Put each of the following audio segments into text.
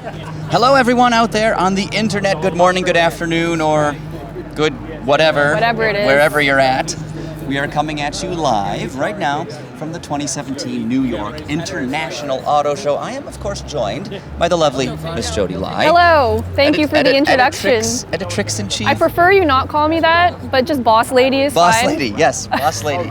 Hello, everyone out there on the internet. Good morning, good afternoon, or good whatever. Whatever it is. Wherever you're at. We are coming at you live right now from the 2017 New York International Auto Show. I am, of course, joined by the lovely Miss Jody Lai. Hello. Thank you for the introduction. Editrix in Chief. I prefer you not call me that, but just boss lady is fine. Boss lady, yes, boss lady.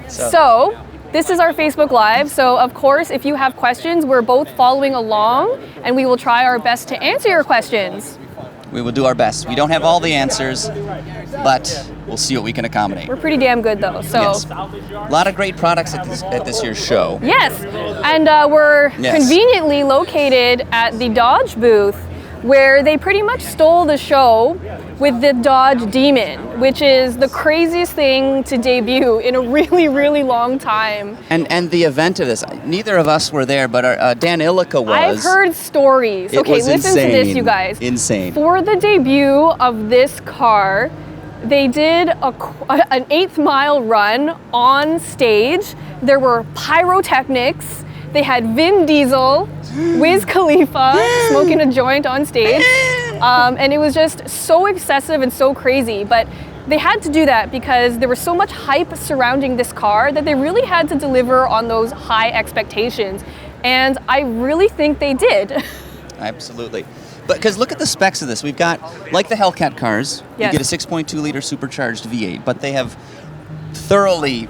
So, this is our Facebook Live. So, of course, if you have questions, we're both following along, and we will try our best to answer your questions. We will do our best. We don't have all the answers, but we'll see what we can accommodate. We're pretty damn good, though. So, yes. A lot of great products at this year's show. Yes, and we're conveniently located at the Dodge booth, where they pretty much stole the show with the Dodge Demon, which is the craziest thing to debut in a really, really long time. And the event of this, neither of us were there, but Dan Illica was. I've heard stories. Okay, listen insane. to this, you guys. Insane. For the debut of this car, they did an 8th-mile run on stage. There were pyrotechnics. They had Vin Diesel, Wiz Khalifa smoking a joint on stage. And it was just so excessive and so crazy. But they had to do that because there was so much hype surrounding this car that they really had to deliver on those high expectations. And I really think they did. Absolutely. But because look at the specs of this. We've got, like the Hellcat cars, yes. You get a 6.2-liter supercharged V8, but they have thoroughly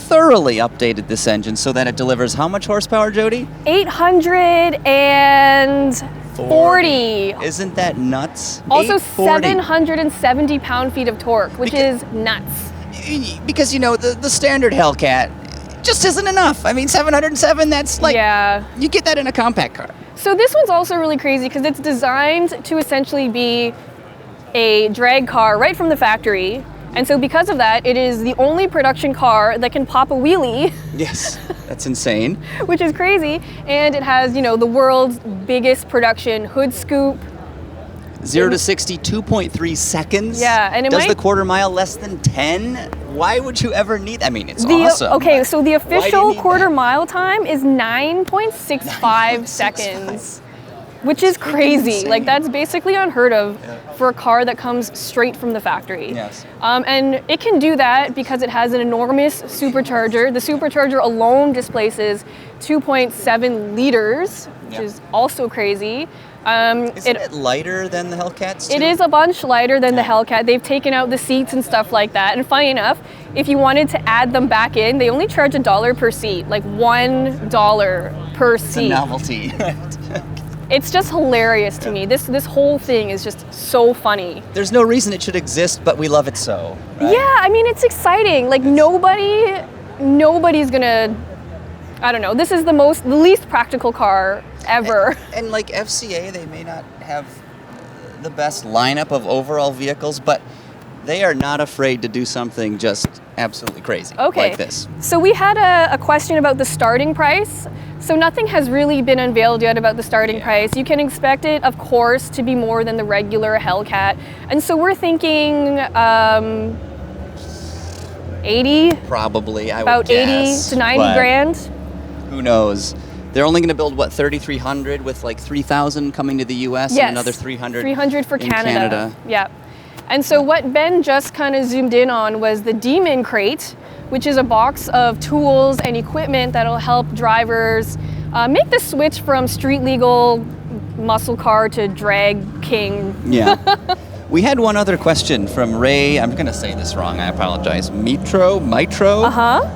updated this engine so that it delivers how much horsepower, Jody? 840. Isn't that nuts? Also 770 pound-feet of torque, which is nuts. Because, you know, the standard Hellcat just isn't enough. I mean, 707, that's like, you get that in a compact car. So this one's also really crazy because it's designed to essentially be a drag car right from the factory. And so because of that, it is the only production car that can pop a wheelie. Yes, that's insane. Which is crazy. And it has, you know, the world's biggest production hood scoop. 0 to 60, 2.3 seconds. Yeah, and does the quarter mile less than 10? Why would you ever need? I mean, it's awesome. Okay, so the official quarter mile time is 9.65 seconds. Which is crazy. Insane. Like, that's basically unheard of for a car that comes straight from the factory. Yes. And it can do that because it has an enormous supercharger. The supercharger alone displaces 2.7 liters, which is also crazy. Isn't it lighter than the Hellcats, too? It is a bunch lighter than the Hellcat. They've taken out the seats and stuff like that. And funny enough, if you wanted to add them back in, they only charge $1 per seat, like $1 per seat. It's a novelty. It's just hilarious to me. This whole thing is just so funny. There's no reason it should exist, but we love it so. Right? Yeah, I mean, it's exciting. Like nobody's gonna, I don't know. This is the least practical car ever. And like FCA, they may not have the best lineup of overall vehicles, but they are not afraid to do something just absolutely crazy like this. So we had a question about the starting price. So nothing has really been unveiled yet about the starting price. You can expect it, of course, to be more than the regular Hellcat. And so we're thinking 80? Probably, I would guess. About 80 to 90 grand? Who knows? They're only going to build, 3,300 with like 3,000 coming to the US and another 300 for in Canada. Yeah. And so what Ben just kind of zoomed in on was the Demon Crate, which is a box of tools and equipment that'll help drivers make the switch from street legal muscle car to drag king. Yeah. We had one other question from Ray. I'm going to say this wrong. I apologize. Mitro?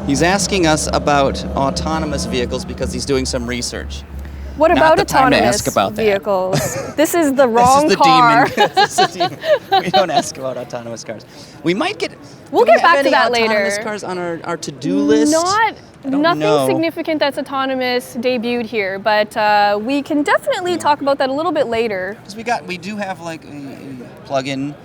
He's asking us about autonomous vehicles because he's doing some research. What about autonomous vehicles? This is the wrong car. This is the demon. We don't ask about autonomous cars. We might get. We'll get back to that later. Autonomous cars on our to-do list. Nothing significant that's autonomous debuted here, but we can definitely talk about that a little bit later. Because we do have like a plug-in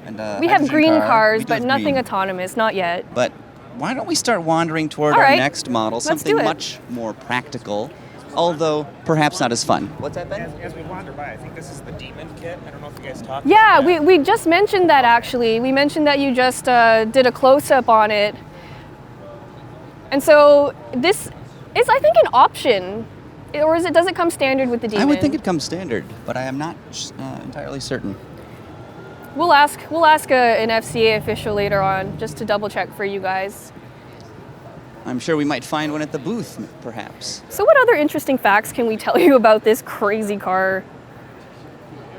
and we have green cars, but nothing autonomous, not yet. But why don't we start wandering toward our next model, something much more practical. Although perhaps not as fun. What's that, Ben? As we wander by, I think this is the Demon kit. I don't know if you guys talked about that. Yeah, we just mentioned that actually. We mentioned that you just did a close-up on it. And so this is, I think, an option or does it come standard with the Demon? I would think it comes standard, but I am not entirely certain. We'll ask an FCA official later on just to double check for you guys. I'm sure we might find one at the booth, perhaps. So what other interesting facts can we tell you about this crazy car?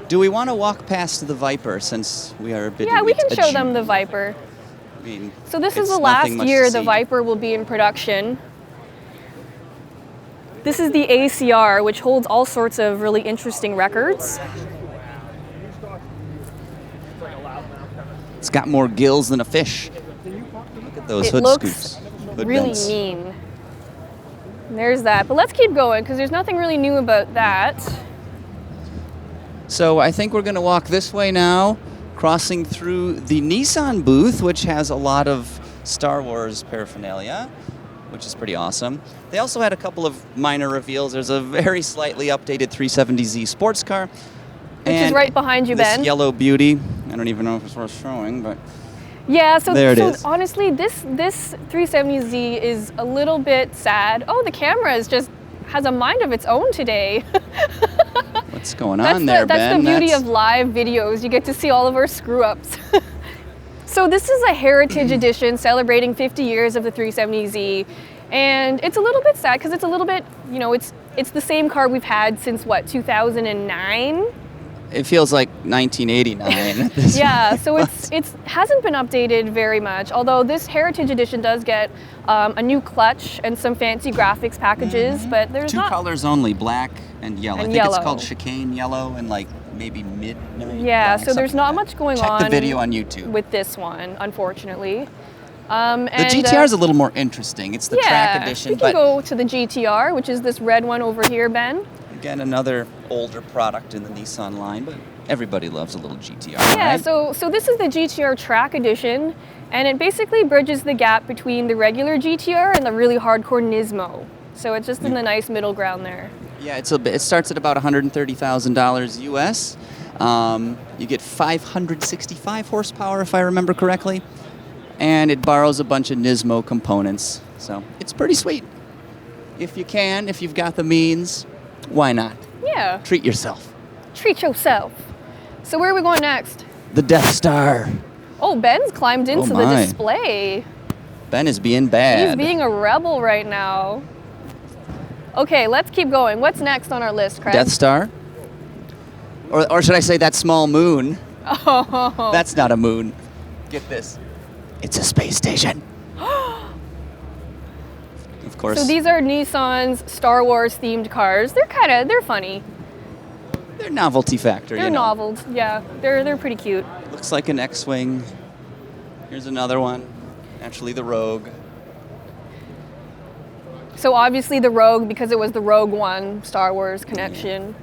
Do we want to walk past the Viper since we are a bit? Yeah, we can show them the Viper. I mean, so this is the last year the Viper will be in production. This is the ACR, which holds all sorts of really interesting records. It's got more gills than a fish. Look at those hood scoops. Hood really vents. mean. And there's that. But let's keep going because there's nothing really new about that. So I think we're going to walk this way now, crossing through the Nissan booth, which has a lot of Star Wars paraphernalia, which is pretty awesome. They also had a couple of minor reveals. There's a very slightly updated 370Z sports car. Which is right behind you, Ben. This yellow beauty. I don't even know if it's worth showing, but yeah, so there it is. Honestly, this 370Z is a little bit sad. Oh, the camera has a mind of its own today. What's going on there, Ben? That's the beauty of live videos. You get to see all of our screw-ups. So this is a heritage edition celebrating 50 years of the 370Z. And it's a little bit sad because it's a little bit, it's the same car we've had since, 2009? It feels like 1989 at this Yeah, so it hasn't been updated very much, although this Heritage Edition does get a new clutch and some fancy graphics packages, but there's two colors only, black and yellow. I think yellow. It's called chicane yellow and maybe midnight. Yeah, so there's not much going on. Check the video on YouTube. With this one, unfortunately. The GTR is a little more interesting. It's the track edition. We can go to the GTR, which is this red one over here, Ben. Again, another older product in the Nissan line, but everybody loves a little GTR, Yeah, right? so this is the GTR Track Edition, and it basically bridges the gap between the regular GTR and the really hardcore Nismo. So it's just in the nice middle ground there. Yeah, it starts at about $130,000 US. You get 565 horsepower, if I remember correctly, and it borrows a bunch of Nismo components. So it's pretty sweet. If you've got the means, why not? Yeah. Treat yourself. Treat yourself. So where are we going next? The Death Star. Oh, Ben's climbed into the display. Ben is being bad. He's being a rebel right now. Okay, let's keep going. What's next on our list, Craig? Death Star? Or should I say that small moon? Oh. That's not a moon. Get this. It's a space station. Of course. So these are Nissan's Star Wars themed cars. They're funny. They're novelty factor, They're noveled, yeah. They're pretty cute. Looks like an X-Wing. Here's another one. Naturally the Rogue. So obviously the Rogue, because it was the Rogue One Star Wars connection.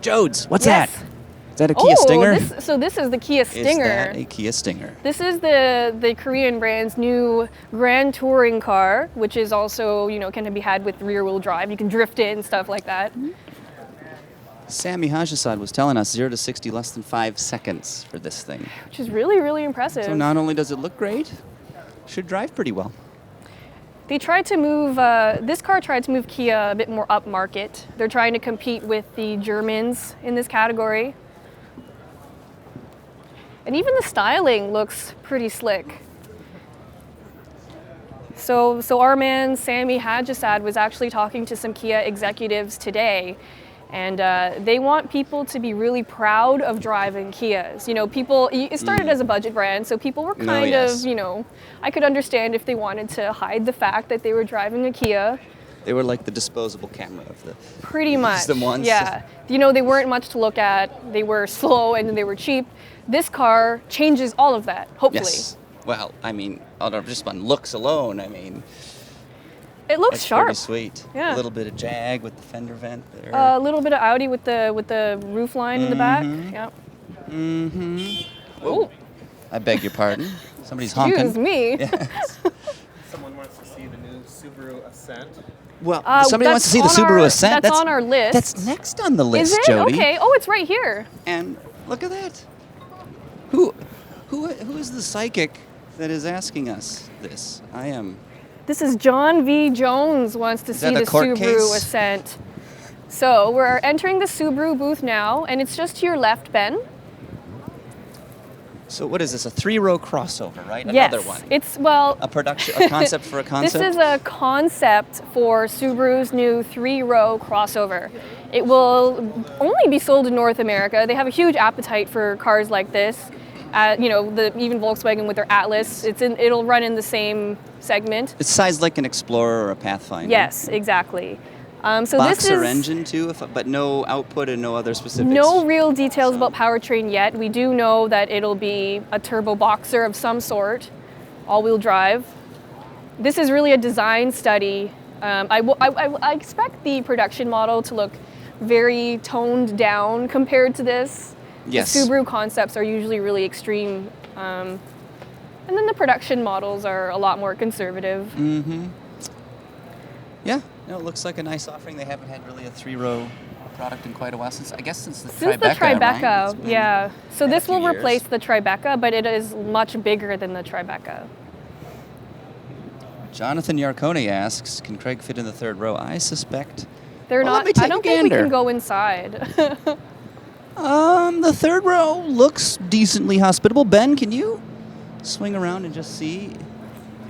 Jodes, what's Yes. that? Is that a Kia Stinger? This is the Kia Stinger. Is that a Kia Stinger? This is the Korean brand's new Grand Touring car, which is also, can be had with rear-wheel drive. You can drift it and stuff like that. Sami Hajisad was telling us 0 to 60 less than 5 seconds for this thing. Which is really, really impressive. So not only does it look great, should drive pretty well. They tried to move, this car tried to move Kia a bit more upmarket. They're trying to compete with the Germans in this category. And even the styling looks pretty slick. So our man Sami Hajisad was actually talking to some Kia executives today, and they want people to be really proud of driving Kias. It started as a budget brand, so people were kind of, I could understand if they wanted to hide the fact that they were driving a Kia. They were like the disposable camera of the... Pretty much, the ones. yeah. They weren't much to look at. They were slow and they were cheap. This car changes all of that, hopefully. Yes. Well, just on looks alone, it looks it's sharp. Pretty sweet. Yeah. A little bit of Jag with the fender vent there. A little bit of Audi with the roof line in the back. Yep. Whoa. I beg your pardon. Somebody's honking. Excuse me. Yes. Someone wants to see the new Subaru Ascent. Well, somebody wants to see the Subaru Ascent. That's on our list. That's next on the list, Is it? Jody. Okay. Oh, it's right here. And look at that. Who is the psychic that is asking us this? I am This is John V. Jones wants to see that the a court Subaru case? Ascent. So we're entering the Subaru booth now, and it's just to your left, Ben. So what is this? A 3-row crossover, right? Yes, Another one. it's, well, A concept for a concept. this is a concept for Subaru's new 3-row crossover. It will only be sold in North America. They have a huge appetite for cars like this. Even Volkswagen with their Atlas, it'll run in the same segment. It's sized like an Explorer or a Pathfinder. Yes, exactly. So Boxer this is engine too, but no output and no other specifics. no real details about powertrain yet. We do know that it'll be a turbo boxer of some sort, all-wheel drive. This is really a design study. I expect the production model to look very toned down compared to this. Yes. The Subaru concepts are usually really extreme. And then the production models are a lot more conservative. Mm-hmm. Yeah, no, it looks like a nice offering. They haven't had really a 3-row product in quite a while, since the Tribeca, the Tribeca, right? It's been yeah. So been a this will few years. replace the Tribeca, but it is much bigger than the Tribeca. Jonathan Yarcone asks, can Craig fit in the 3rd row? I suspect. They're Well, let not. me take I don't a think we gander. can go inside. The 3rd row looks decently hospitable. Ben, can you swing around and just see? You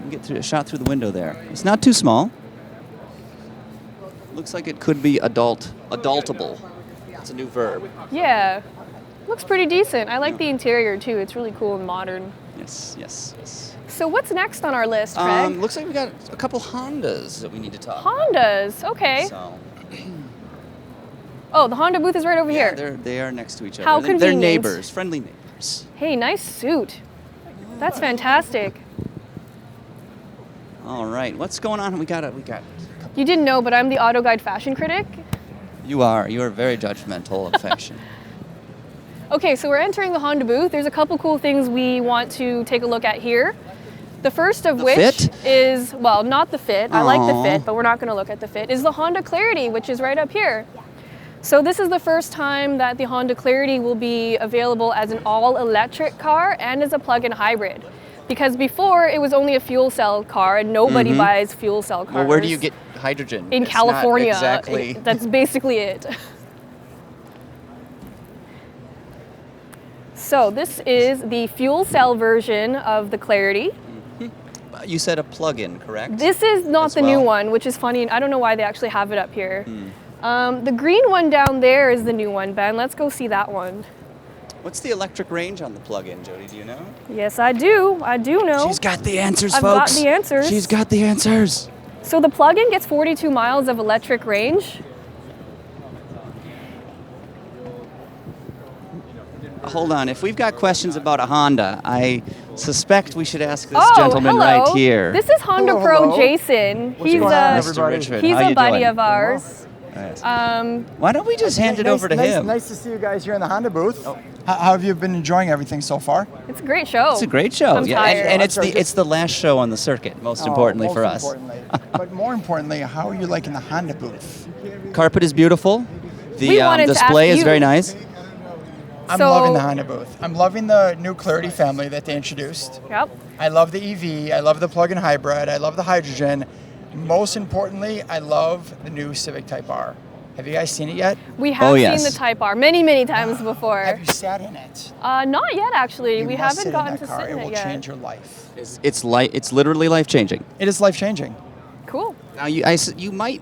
can get a shot through the window there. It's not too small. Looks like it could be adultable. It's a new verb. Yeah, looks pretty decent. I like the interior too. It's really cool and modern. Yes. So what's next on our list, Craig? Looks like we got a couple Hondas that we need to talk Hondas. Okay. about. So, Oh, the Honda booth is right over yeah, here. they are next to each other. How They're convenient. neighbors, friendly neighbors. Hey, nice suit. That's fantastic. All right, what's going on? We got. You didn't know, but I'm the AutoGuide fashion critic. You are very judgmental of fashion. Okay, so we're entering the Honda booth. There's a couple cool things we want to take a look at here. The first of which fit? is, well, not the fit. I like the Aw. fit, but we're not going to look at the fit, is the Honda Clarity, which is right up here. So this is the first time that the Honda Clarity will be available as an all-electric car and as a plug-in hybrid. Because before, it was only a fuel cell car, and nobody buys fuel cell cars. Well, where do you get hydrogen? In It's California. Not exactly. That's basically it. So this is the fuel cell version of the Clarity. You said a plug-in, correct? This is not As the new well? one, which is funny. I don't know why they actually have it up here. The green one down there is the new one, Ben. Let's go see that one. What's the electric range on the plug-in, Jody? Do you know? Yes, I do. I do know. She's got the answers, I've got folks. the answers. She's got the answers. So the plug-in gets 42 miles of electric range. Hold on. If we've got questions about a Honda, I suspect we should ask this Oh, gentleman hello. right here. This is Honda Hello, Pro hello. Jason. What's He's going on, a everybody? Richard, he's how a you buddy doing? of ours. Yes. Um, Why don't we just hand it over to him? Nice to see you guys here in the Honda booth. How have you been enjoying everything so far? It's a great show. It's a great show. I'm Yeah, tired. and it's I'm sorry, it's the last show on the circuit. Most importantly most for us. Importantly. But more importantly, how are you liking the Honda booth? Carpet is beautiful. We The wanted to display ask is you. very nice. I'm So- loving the Honda booth. I'm loving the new Clarity family that they introduced. Yep. I love the EV. I love the plug-in hybrid. I love the hydrogen. Most importantly, I love the new Civic Type R. Have you guys seen it yet? We have Oh, seen yes. the Type R many times before. Have you sat in it? Not yet, actually. You we must haven't sit gotten in that to car. sit in It will it yet. change your life. It's literally life changing. It is life-changing. Cool. Now you might.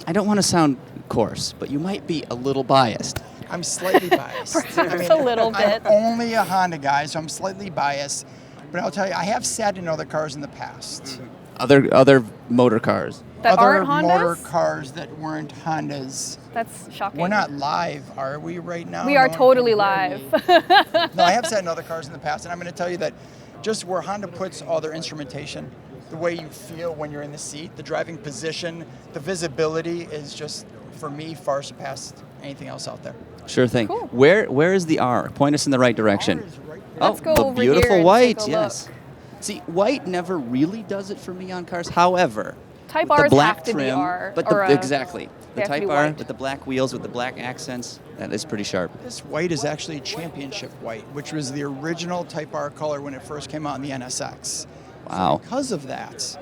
I don't want to sound coarse, but you might be a little biased. I'm slightly biased. Perhaps a little bit. I'm only a Honda guy, so I'm slightly biased. But I'll tell you, I have sat in other cars in the past. Other motor cars. That other aren't motor Hondas? cars that weren't Hondas. That's shocking. We're not live, are we, right now? We are No one totally can live. hear me. No, I have sat in other cars in the past, and I'm going to tell you that just where Honda puts all their instrumentation, the way you feel when you're in the seat, the driving position, the visibility is just, for me, far surpassed anything else out there. Sure thing. Cool. Where is the R? Point us in the right direction. R is right there. Let's go the over here beautiful and white. take a Yes. look. See, white never really does it for me on cars. However, Type with the Rs black have to be trim, R, but or, exactly they the have to be Type R white. with the black wheels with the black accents, that is pretty sharp. This white is actually championship white, which was the original Type R color when it first came out in the NSX. Wow. Because of that,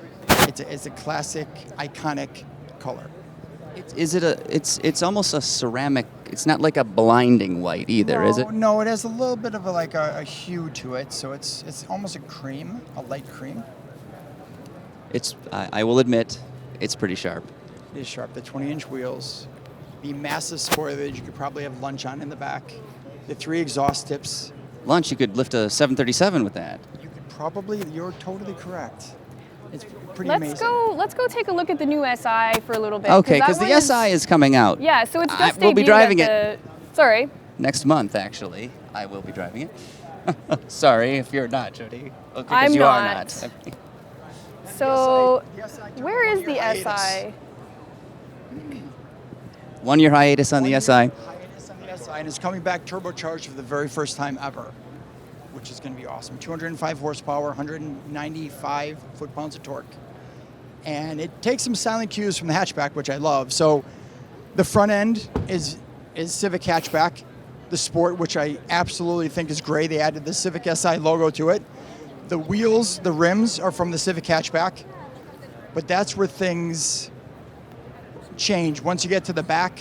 It's a classic, iconic color. It's almost a ceramic. It's not like a blinding white either, is it? No, it has a little bit of a hue to it, so it's almost a cream, a light cream. I will admit, it's pretty sharp. It is sharp. The 20-inch wheels, the massive spoilage you could probably have lunch on in the back, the 3 exhaust tips. Lunch, you could lift a 737 with that. You could probably. You're totally correct. It's pretty Let's amazing. Let's go take a look at the new SI for a little bit. Okay, that because the one is- SI is coming out. Yeah, so it's just we'll be debuted driving at Sorry. next month, actually. I will be driving it. Sorry if you're not, Jody. Okay, 'cause I'm you not. are not. So, The SI took where is one-year the hiatus. SI? 1 year hiatus on the SI. Hiatus on the SI, and it's coming back turbocharged for the very first time ever, which is going to be awesome. 205 horsepower, 195 foot-pounds of torque. And it takes some silent cues from the hatchback, which I love. So the front end is Civic hatchback. The Sport, which I absolutely think is great. They added the Civic SI logo to it. The wheels, the rims are from the Civic hatchback. But that's where things change. Once you get to the back,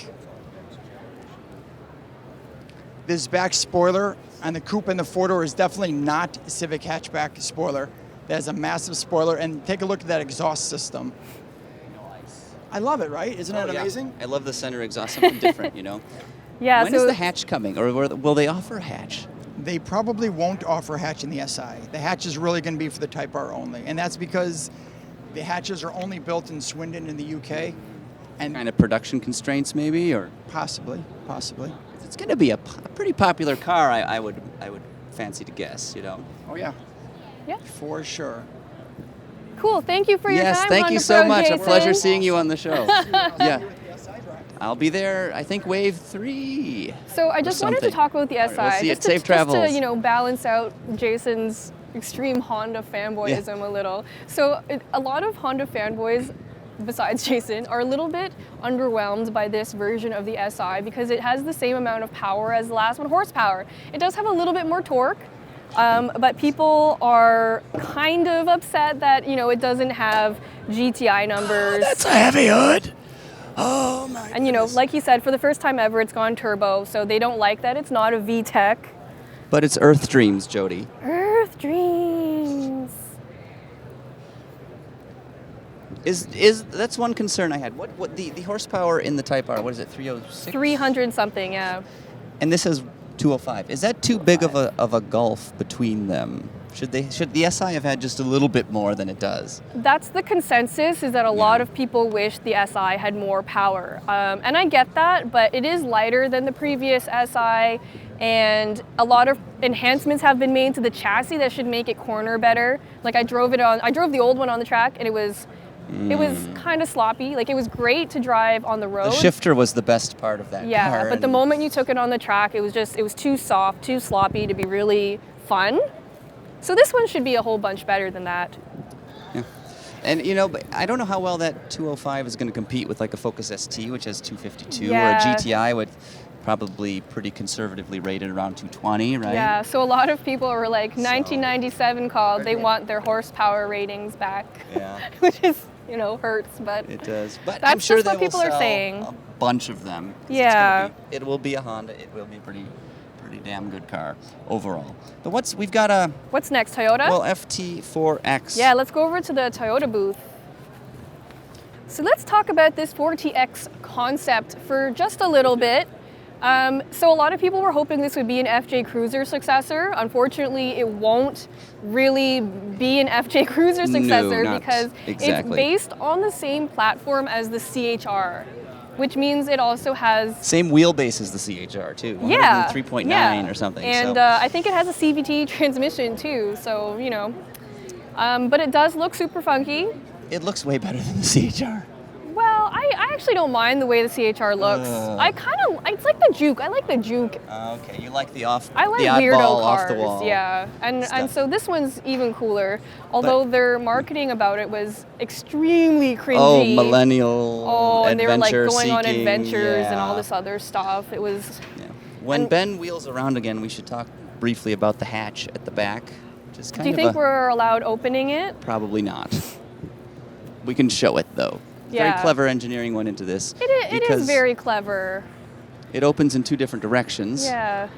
this back spoiler on the coupe and the four-door is definitely not Civic hatchback spoiler. That has a massive spoiler, and take a look at that exhaust system. I love it, right? Isn't that amazing? I love the center exhaust, something different, you know. Yeah, When is the hatch coming, or will they offer a hatch? They probably won't offer a hatch in the SI. The hatch is really going to be for the Type R only, and that's because the hatches are only built in Swindon in the UK, and Kind of production constraints, maybe, or possibly. it's going to be a pretty popular car. I would fancy to guess, you know. Oh yeah, Yeah. for sure. Cool. Thank you for your Yes, time. thank you Honda so Pro much. A Jason. pleasure seeing you on the show. Yeah, The SI drive. I'll be there. I think wave 3. So I just wanted to something. talk about the All SI, right, we'll see just, it. to, Safe just travels. to balance out Jason's extreme Honda fanboyism a little. So a lot of Honda fanboys, besides Jason, are a little bit underwhelmed by this version of the SI because it has the same amount of power as the last one, horsepower. It does have a little bit more torque, but people are kind of upset that it doesn't have GTI numbers. That's a heavy hood. Oh my. And like he said, for the first time ever, it's gone turbo, so they don't like that it's not a VTEC. But it's Earth Dreams, Jody. Earth Dreams. Is that's one concern I had. What the horsepower in the Type R? What is it? 306. 300 something, yeah. And this has 205. Is that too big of a gulf between them? Should the SI have had just a little bit more than it does? That's the consensus, is that a lot of people wish the SI had more power. And I get that, but it is lighter than the previous SI, and a lot of enhancements have been made to the chassis that should make it corner better. Like I drove the old one on the track, and it was kind of sloppy. Like it was great to drive on the road. The shifter was the best part of that car. Yeah, but the and- moment you took it on the track, it was too soft, too sloppy to be really fun. So this one should be a whole bunch better than that. Yeah. And but I don't know how well that 205 is going to compete with like a Focus ST, which has 252, or a Yeah. GTI with probably pretty conservatively rated around 220, right? Yeah, so a lot of people were like 1997 called, they want their horsepower ratings back, Yeah. which is, hurts, but It does, but That's I'm sure just they what people will are sell saying. a bunch of them. 'Cause Yeah. it will be a Honda. It will be a pretty damn good car overall. But we've got a what's next, Toyota? FT4X. Yeah, let's go over to the Toyota booth. So let's talk about this 4TX concept for just a little bit. So a lot of people were hoping this would be an FJ Cruiser successor. Unfortunately, it won't really be an FJ Cruiser successor not because exactly. it's based on the same platform as the CHR, which means it also has Same wheelbase as the CHR too. 3.9 yeah. or something. And so. I think it has a CVT transmission too, so but it does look super funky. It looks way better than the CHR. Well, I actually don't mind the way the CHR looks. It's like the Juke. I like the Juke. Okay, you like the I like oddball weirdo off cars. the wall. Yeah, and stuff. so this one's even cooler. Although their marketing about it was extremely cringy. Oh, millennial and they were like adventure going on seeking, adventures and yeah. all this other stuff. It was. Yeah. When And- Ben wheels around again, we should talk briefly about the hatch at the back. Just kind Do you of think we're allowed opening it? probably not. we can show it though. Yeah. Very clever engineering went into this. It because is very clever. It opens in two different directions. Yeah.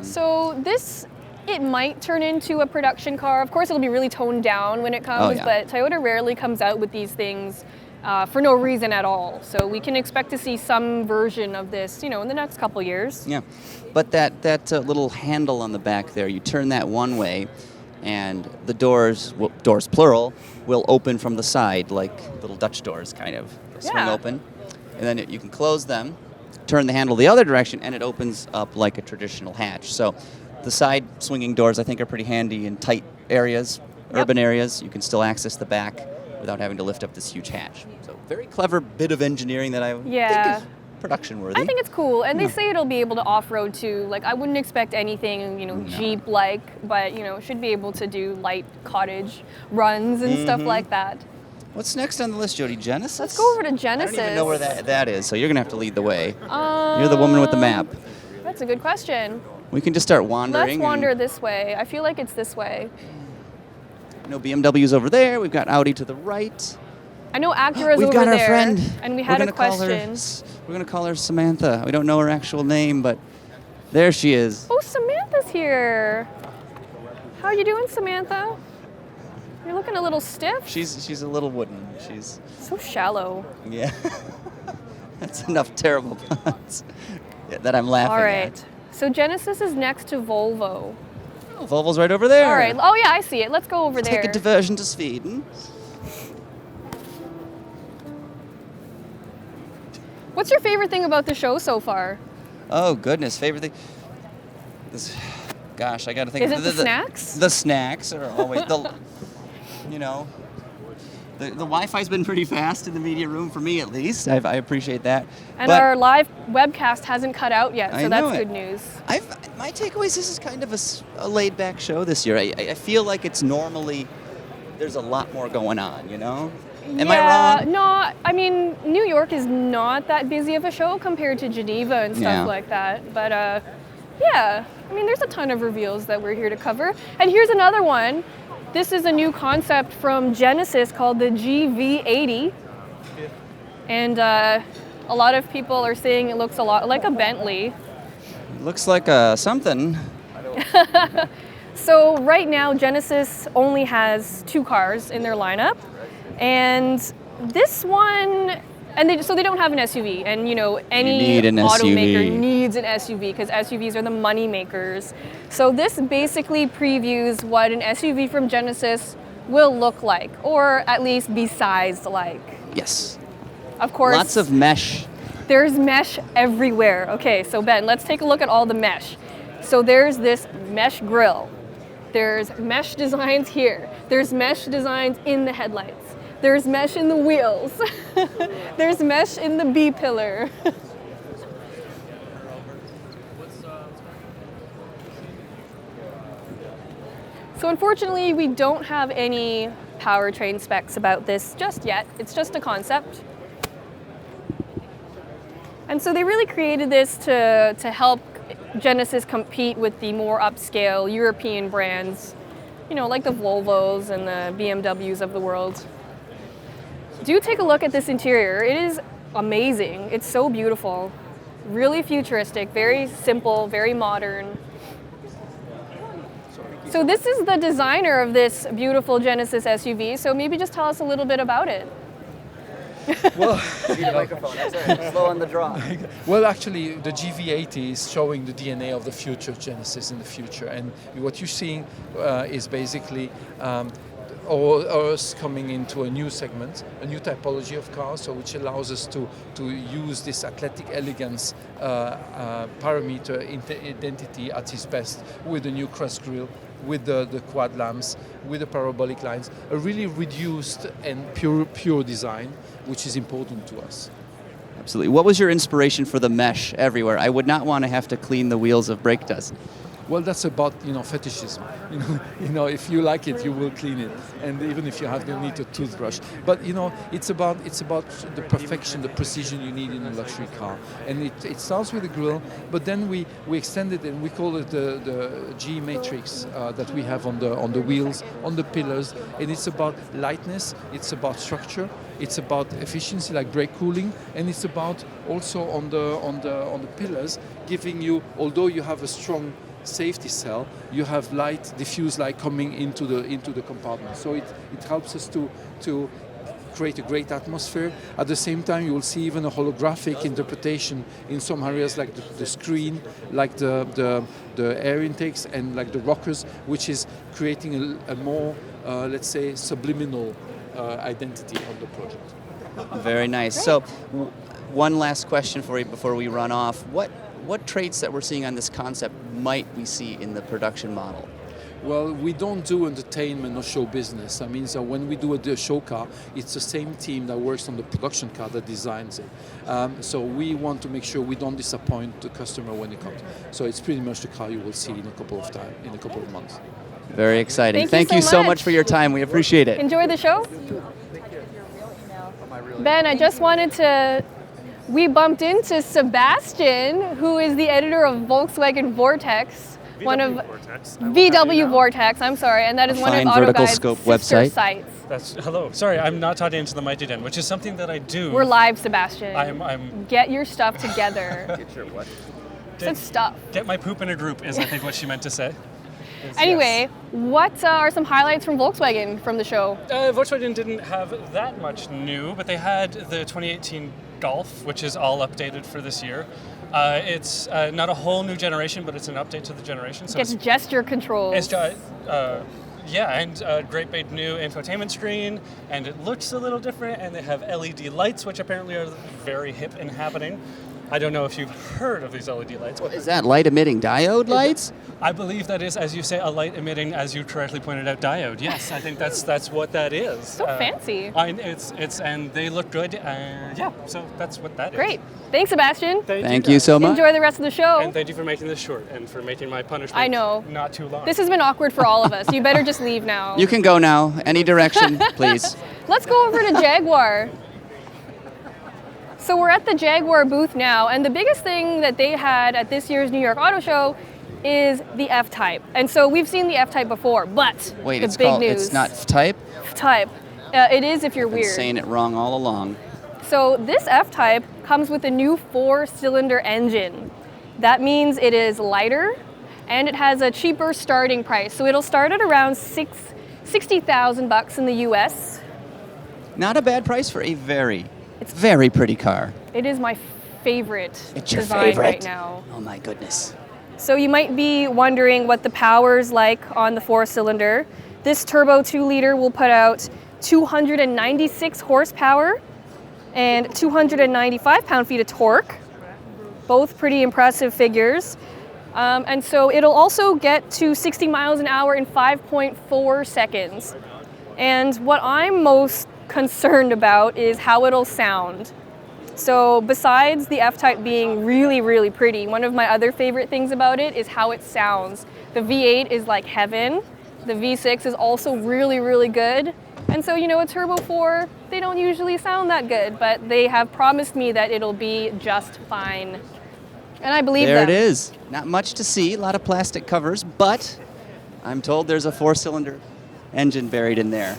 So this, it might turn into a production car. Of course, it'll be really toned down when it comes, yeah. but Toyota rarely comes out with these things for no reason at all. So we can expect to see some version of this, in the next couple years. Yeah, but that little handle on the back there, you turn that one way, and the doors plural, will open from the side like little Dutch doors, kind of. Swing Yeah. open, and then you can close them, turn the handle the other direction, and it opens up like a traditional hatch. So the side swinging doors, I think, are pretty handy in tight areas, urban areas. You can still access the back without having to lift up this huge hatch. So very clever bit of engineering that I think is production worthy. I think it's cool, and they say it'll be able to off-road too. Like, I wouldn't expect anything, Jeep-like, but, it should be able to do light cottage runs and stuff like that. What's next on the list, Jody? Genesis? Let's go over to Genesis. I don't even know where that is, so you're going to have to lead the way. You're the woman with the map. That's a good question. We can just start wandering. Let's wander this way. I feel like it's this way. BMW's over there. We've got Audi to the right. I know Acura's We've over got our there. friend. And we had a question. We're going to call her Samantha. We don't know her actual name, but there she is. Oh, Samantha's here. How are you doing, Samantha? You're looking a little stiff. She's a little wooden. She's so shallow. Yeah. That's enough terrible puns that I'm laughing All right. at. So Genesis is next to Volvo. Oh, Volvo's right over there. All right. Oh, yeah, I see it. Let's go over there. Take a diversion to Sweden. What's your favorite thing about the show so far? Oh, goodness. Favorite thing? Gosh, I got to think. Is it the snacks? The snacks are always the Wi-Fi's been pretty fast in the media room for me, at least. I appreciate that. And but our live webcast hasn't cut out yet, so that's good news. My takeaway is this is kind of a laid-back show this year. I feel like it's normally there's a lot more going on, Am I wrong? No, I mean, New York is not that busy of a show compared to Geneva and stuff like that. But yeah, I mean, there's a ton of reveals that we're here to cover. And here's another one. This is a new concept from Genesis called the GV80. And a lot of people are saying it looks a lot like a Bentley. It looks like something. So right now, Genesis only has 2 cars in their lineup. And this one, so they don't have an SUV. And any automaker needs an SUV because SUVs are the money makers. So this basically previews what an SUV from Genesis will look like, or at least be sized like. Yes. Of course. Lots of mesh. There's mesh everywhere. Okay, so Ben, let's take a look at all the mesh. So there's this mesh grille. There's mesh designs here. There's mesh designs in the headlights. There's mesh in the wheels. There's mesh in the B-pillar. So unfortunately, we don't have any powertrain specs about this just yet. It's just a concept. And so they really created this to help Genesis compete with the more upscale European brands, like the Volvos and the BMWs of the world. Do take a look at this interior. It is amazing. It's so beautiful. Really futuristic, very simple, very modern. So this is the designer of this beautiful Genesis SUV, so maybe just tell us a little bit about it. Well, Slow on the draw. well, actually, the GV80 is showing the DNA of the future Genesis in the future, and what you're seeing is basically us coming into a new segment, a new typology of cars, so which allows us to use this athletic elegance parameter identity at its best with the new crest grille, with the quad lamps, with the parabolic lines, a really reduced and pure design, which is important to us. Absolutely. What was your inspiration for the mesh everywhere? I would not want to have to clean the wheels of brake dust. Well, that's about fetishism. If you like it, you will clean it, and even if you have no need a toothbrush. But it's about the perfection, the precision you need in a luxury car. And it starts with the grille, but then we extend it and we call it the G matrix that we have on the wheels, on the pillars. And it's about lightness, it's about structure, it's about efficiency like brake cooling, and it's about also on the pillars giving you, although you have a strong safety cell, you have light, diffuse light coming into the compartment. So it helps us to create a great atmosphere. At the same time, you will see even a holographic interpretation in some areas, like the screen, like the air intakes, and like the rockers, which is creating a more, let's say, subliminal identity on the project. Very nice. Great. So, one last question for you before we run off. What traits that we're seeing on this concept might we see in the production model? Well, we don't do entertainment or show business. I mean, so when we do a show car, it's the same team that works on the production car that designs it. So we want to make sure we don't disappoint the customer when it comes. So it's pretty much the car you will see in a couple of months. Very exciting. Thank you you so so much much for your time. We appreciate it. Enjoy the show. Ben, I just wanted to. We bumped into Sebastian, who is the editor of Volkswagen Vortex, VW Vortex. I'm sorry, and that is one of fine vertical AutoGuide's scope sister website. sites. Hello. Sorry, I'm not tied into the mighty den, which is something that I do. We're live, Sebastian. I'm Get your stuff together. Get your what? Said stuff. Get my poop in a group is I think what she meant to say. Anyway, what are some highlights from Volkswagen from the show? Volkswagen didn't have that much new, but they had the 2018 Golf, which is all updated for this year. It's not a whole new generation, but it's an update to the generation. So Gets gesture controls. it's and a great big new infotainment screen, and it looks a little different, and they have LED lights, which apparently are very hip and happening. I don't know if you've heard of these LED lights. Is that light emitting diode lights? I believe that is, as you say, a light emitting, as you correctly pointed out, diode. Yes, I think that's what that is. So fancy. It's and they look good. So that's what that is. Great. Thanks, Sebastian. Thank you so much. Enjoy the rest of the show. And thank you for making this short and for making my punishment I know. not too long. This has been awkward for all of us. You better just leave now. You can go now. Any direction, please. Let's go over to Jaguar. So we're at the Jaguar booth now, and the biggest thing that they had at this year's New York Auto Show is the F-Type. And so we've seen the F-Type before, but Wait, the it's big called. news. It's not F-Type. F-Type. It is if you're Been weird. saying it wrong all along. So this F-Type comes with a new 4-cylinder engine. That means it is lighter, and it has a cheaper starting price. So it'll start at around $60,000 in the US. Not a bad price for a very pretty car. It is my favorite It's your design favorite right now. Oh my goodness. So you might be wondering what the power's like on the 4-cylinder. This turbo 2-liter will put out 296 horsepower and 295 pound-feet of torque. Both pretty impressive figures. And so it'll also get to 60 miles an hour in 5.4 seconds. And what I'm most concerned about is how it'll sound. So besides the F-Type being really, really pretty, one of my other favorite things about it is how it sounds. The V8 is like heaven. The V6 is also really, really good. And so, a Turbo 4, they don't usually sound that good, but they have promised me that it'll be just fine. And I believe There them. it is. Not much to see, a lot of plastic covers, but I'm told there's a 4-cylinder engine buried in there.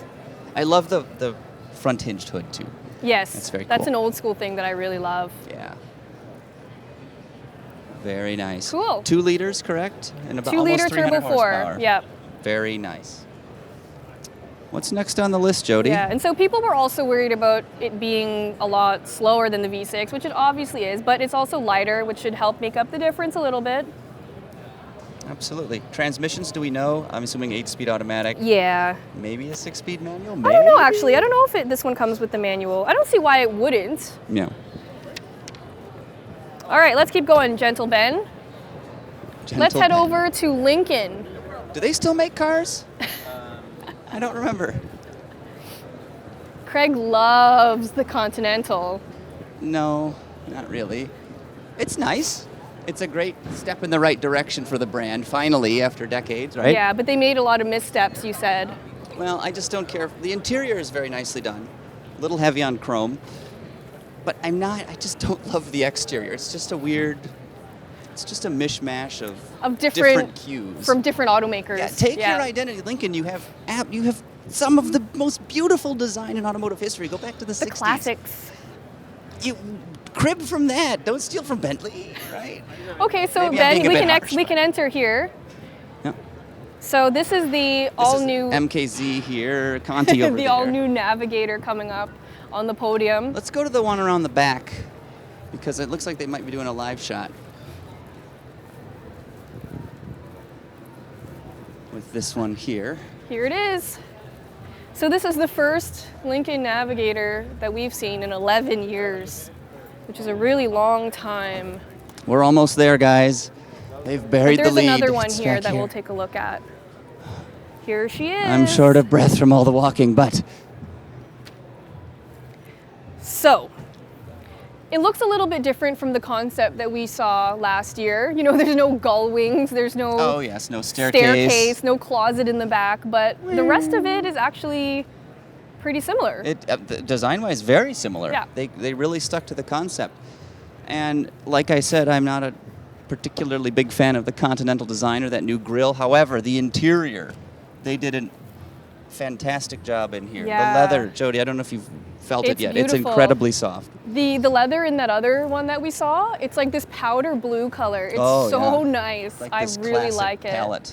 I love the front hinged hood too. Yes, That's very that's cool. an old school thing that I really love. Yeah. Very nice. Cool. 2 liters, correct? And about 2-liter almost 300 Turbo 4. horsepower. Yep. Very nice. What's next on the list, Jody? Yeah, and so people were also worried about it being a lot slower than the V6, which it obviously is, but it's also lighter, which should help make up the difference a little bit. Absolutely. Transmissions, do we know? I'm assuming 8-speed automatic. Yeah. Maybe a 6-speed manual? I don't know, actually. I don't know if this one comes with the manual. I don't see why it wouldn't. No. All right, let's keep going, Gentle Ben. Let's head Gentle over to Lincoln. Ben. Do they still make cars? I don't remember. Craig loves the Continental. No, not really. It's nice. It's a great step in the right direction for the brand, finally, after decades, right? Yeah, but they made a lot of missteps, you said. Well, I just don't care. The interior is very nicely done. A little heavy on chrome. But I just don't love the exterior. It's just a mishmash of different cues. From different automakers. Yeah, take your identity, Lincoln. You have some of the most beautiful design in automotive history. Go back to the 60s. The classics. You crib from that. Don't steal from Bentley, right? Okay, so Maybe I'm Ben, being a bit harsh, we can enter here. Yep. So this is the all-new MKZ here, Conti over the there. all-new Navigator coming up on the podium. Let's go to the one around the back because it looks like they might be doing a live shot with this one here. Here it is. So this is the first Lincoln Navigator that we've seen in 11 years, which is a really long time. We're almost there, guys. They've buried the lead. There's another one It's here back that we'll take a look at. Here she is. I'm short of breath from all the walking, but So, it looks a little bit different from the concept that we saw last year. You know, there's no gull wings, there's no oh yes, no staircase. no closet in the back, but the rest of it is actually pretty similar. Design-wise, very similar. Yeah. They really stuck to the concept. And like I said, I'm not a particularly big fan of the Continental design or that new grille. However, the interior, they did a fantastic job in here. Yeah. The leather, Jody, I don't know if you've felt it It's yet. beautiful. It's incredibly soft. The leather in that other one that we saw, it's like this powder blue color. It's so nice. Like I this really classic like it. palette.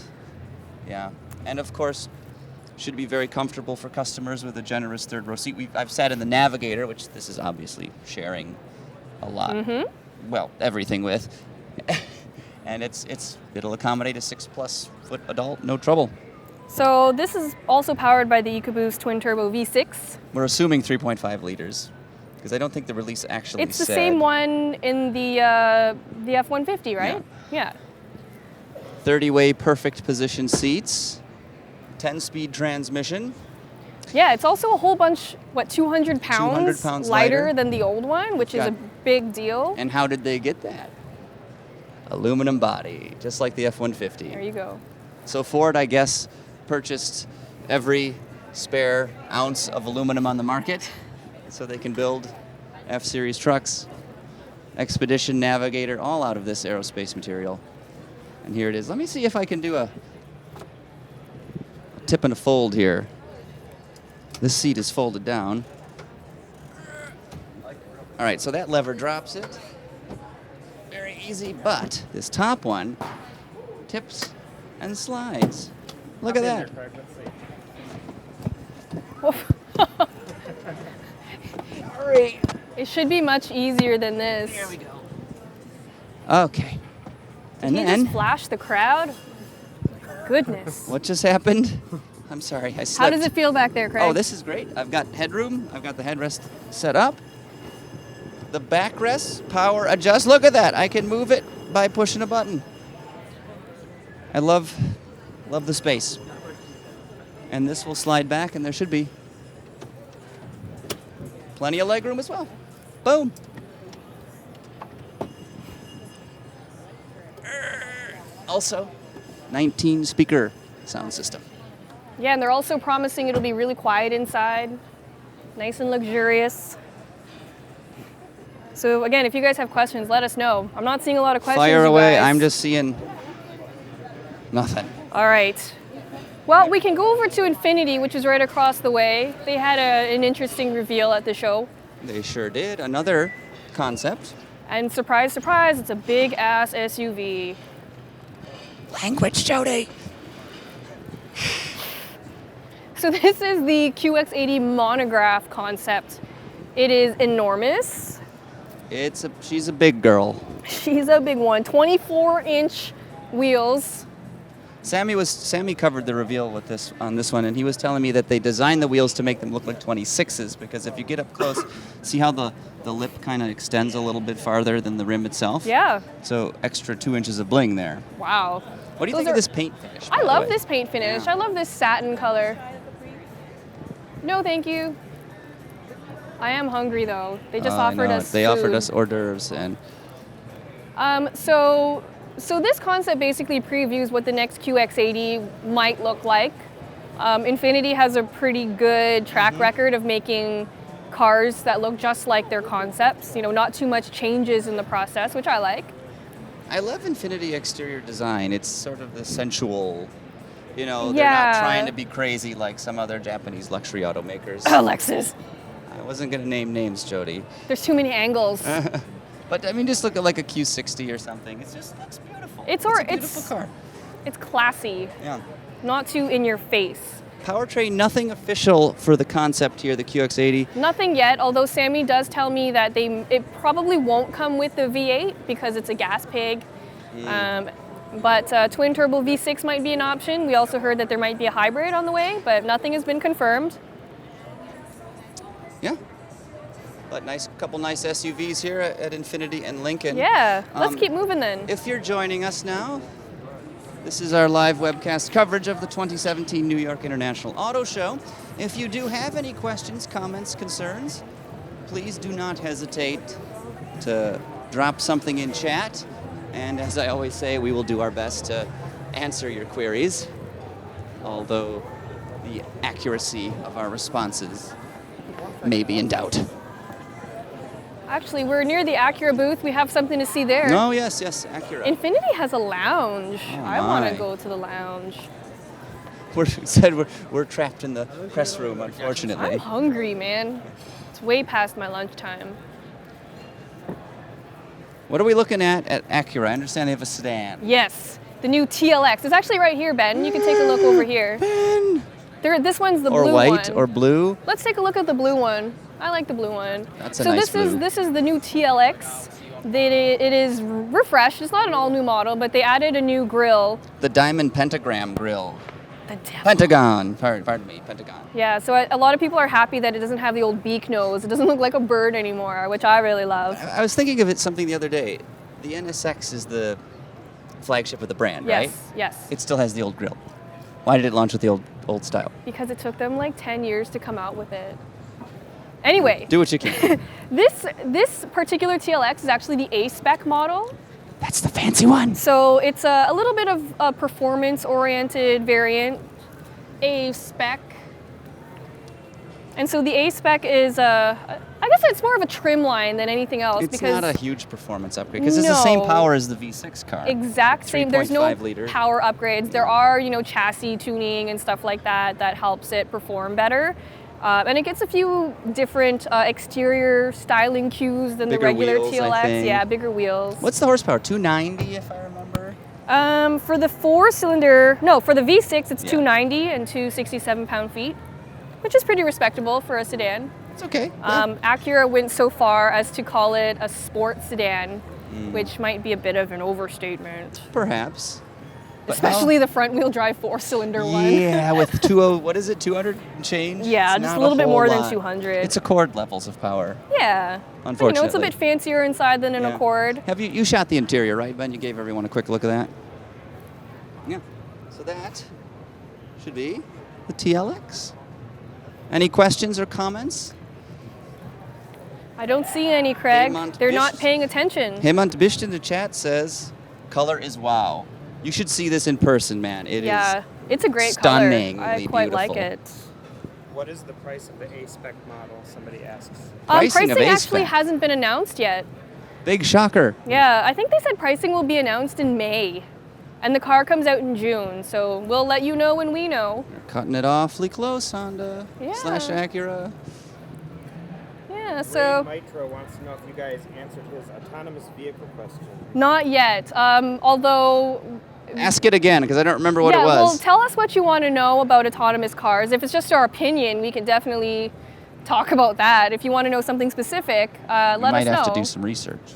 Yeah. And of course, should be very comfortable for customers with a generous third row seat. I've sat in the Navigator, which this is obviously sharing a lot. Mm-hmm. Well, everything with. And it'll accommodate a 6+ foot adult, no trouble. So this is also powered by the EcoBoost twin turbo V6. We're assuming 3.5 liters because I don't think the release actually It's the said. same one in the F-150, right? Yeah. 30-way perfect position seats, 10-speed transmission. Yeah, it's also a whole bunch, 200 pounds, 200 pounds lighter lighter than the old one, which is Got- a big deal. And how did they get that? Aluminum body, just like the F-150. There you go. So Ford, I guess, purchased every spare ounce of aluminum on the market so they can build F-Series trucks, Expedition, Navigator, all out of this aerospace material. And here it is. Let me see if I can do a tip and a fold here. This seat is folded down. All right, so that lever drops it. Very easy, but this top one tips and slides. Look at that. Sorry. It should be much easier than this. Here we go. Okay. And Did he then, just flash the crowd? Goodness. what just happened? I'm sorry, I slipped. How does it feel back there, Craig? Oh, this is great. I've got headroom. I've got the headrest set up. The backrest, power adjust. Look at that. I can move it by pushing a button. I love the space. And this will slide back, and there should be plenty of legroom as well. Boom. Also, 19-speaker sound system. Yeah, and they're also promising it'll be really quiet inside, nice and luxurious. So again, if you guys have questions, let us know. I'm not seeing a lot of questions. Fire you away. guys. I'm just seeing nothing. All right. Well, we can go over to Infinity, which is right across the way. They had an interesting reveal at the show. They sure did. Another concept. And surprise, surprise, it's a big ass SUV. Language, Jody. So this is the QX80 monograph concept. It is enormous. She's a big girl. She's a big one. 24-inch wheels. Sammy covered the reveal on this one, and he was telling me that they designed the wheels to make them look like 26s because if you get up close, see how the lip kind of extends a little bit farther than the rim itself? Yeah. So extra 2 inches of bling there. Wow. What do you think of this paint finish? I by the love way? this paint finish. Yeah. I love this satin color. No, thank you. I am hungry though. They just offered us They food. offered us hors d'oeuvres, and So this concept basically previews what the next QX80 might look like. Infiniti has a pretty good track record of making cars that look just like their concepts. You know, not too much changes in the process, which I like. I love Infiniti exterior design. It's sort of the sensual, you know, they're not trying to be crazy like some other Japanese luxury automakers. Lexus. I wasn't going to name names, Jody. There's too many angles. But I mean, just look at like a Q60 or something. It just looks beautiful. It's a beautiful car. It's classy, Yeah. not too in your face. Powertrain, nothing official for the concept here, the QX80. Nothing yet, although Sammy does tell me that it probably won't come with the V8 because it's a gas pig. But twin turbo V6 might be an option. We also heard that there might be a hybrid on the way, but nothing has been confirmed. Yeah. But couple nice SUVs here at Infiniti and Lincoln. Yeah, let's keep moving then. If you're joining us now, this is our live webcast coverage of the 2017 New York International Auto Show. If you do have any questions, comments, concerns, please do not hesitate to drop something in chat. And as I always say, we will do our best to answer your queries, although the accuracy of our responses may be in doubt. Actually, we're near the Acura booth. We have something to see there. Oh, yes, Acura. Infiniti has a lounge. Oh, I want my. to go to the lounge. We're trapped in the press room, unfortunately. I'm hungry, man. It's way past my lunchtime. What are we looking at Acura? I understand they have a sedan. Yes, the new TLX. It's actually right here, Ben. You can take a look over here. Ben! This one's the blue one. Or white or blue. Let's take a look at the blue one. I like the blue one. That's a nice blue. This is the new TLX. It is refreshed. It's not an all-new model, but they added a new grille. The diamond pentagram grille. The devil. Pentagon. Pardon me, Pentagon. Yeah, so a lot of people are happy that it doesn't have the old beak nose. It doesn't look like a bird anymore, which I really love. I was thinking of something the other day. The NSX is the flagship of the brand, right? Yes. It still has the old grille. Why did it launch with the old style? Because it took them like 10 years to come out with it. Anyway. Do what you can. This particular TLX is actually the A-spec model. That's the fancy one. So it's a little bit of a performance-oriented variant, A-spec. And so the A-spec is, I guess it's more of a trim line than anything else. It's because not a huge performance upgrade because it's the same power as the V6 car. Exact same. There's no 3.5 liter. power upgrades. There are, chassis tuning and stuff like that helps it perform better. And it gets a few different exterior styling cues than Bigger the regular wheels, TLX. I think. Yeah, bigger wheels. What's the horsepower? 290, if I remember. For the for the V6, it's Yeah. 290 and 267 pound-feet, which is pretty respectable for a sedan. It's okay. Yeah. Acura went so far as to call it a sport sedan, which might be a bit of an overstatement. Perhaps. But Especially the front-wheel drive four-cylinder one. Yeah, with 200 and change? Yeah, It's just not a little bit whole more than lot. 200. It's Accord levels of power. Yeah. Unfortunately. It's a bit fancier inside than an Yeah. Accord. Have you shot the interior, right, Ben? You gave everyone a quick look at that. Yeah. So that should be the TLX. Any questions or comments? I don't see any, Craig. Hemant They're not Bisht. paying attention. Hemant Bisht in the chat says, color is wow. You should see this in person, man. It is Yeah, it's a great stunningly color. I quite like beautiful. it. What is the price of the A-spec model? Somebody asks. Pricing of Pricing A-spec. actually hasn't been announced yet. Big shocker. Yeah, I think they said pricing will be announced in May. And the car comes out in June, so we'll let you know when we know. You're cutting it awfully close, Honda / Acura. Yeah, so Ray Mitro wants to know if you guys answered his autonomous vehicle question. not yet. Although Ask it again, because I don't remember what yeah, it was. well, tell us what you want to know about autonomous cars. If it's just our opinion, we can definitely talk about that. If you want to know something specific, We let us know. might have to do some research.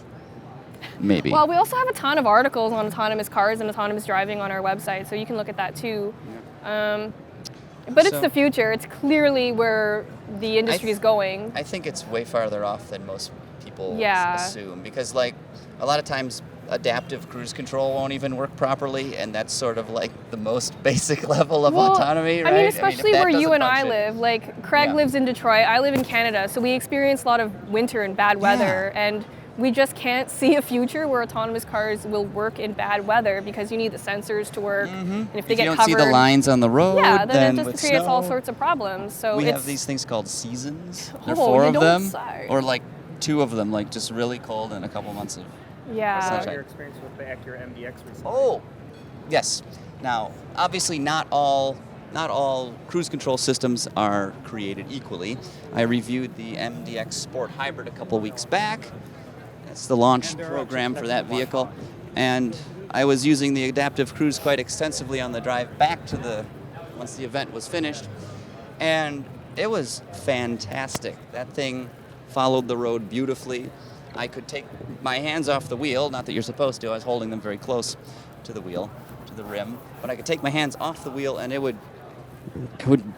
Maybe. Well, we also have a ton of articles on autonomous cars and autonomous driving on our website, so you can look at that too. But it's So- the future. It's clearly where the industry is going. I think it's way farther off than most people Yeah. assume, because like a lot of times adaptive cruise control won't even work properly, and that's sort of like the most basic level of autonomy, right? I mean, if especially that where you doesn't and I function- live. Like, Craig Yeah. lives in Detroit, I live in Canada, so we experience a lot of winter and bad weather. And we just can't see a future where autonomous cars will work in bad weather because you need the sensors to work. And if they If get you don't covered, see the lines on the road, yeah, then then it with just creates all snow, sorts of problems. So we it's, have these things called seasons. There are Oh, 4 you of don't them, say. or like 2 of them, like just really cold and a couple months of. yeah. What about Sunshine. your experience with the Acura MDX recently? Oh, yes. Now, obviously, not all cruise control systems are created equally. I reviewed the MDX Sport Hybrid a couple weeks back. That's the launch program for that vehicle, and I was using the adaptive cruise quite extensively on the drive back to once the event was finished, and it was fantastic. That thing followed the road beautifully. I could take my hands off the wheel, not that you're supposed to, I was holding them very close to the wheel, to the rim, but I could take my hands off the wheel and it would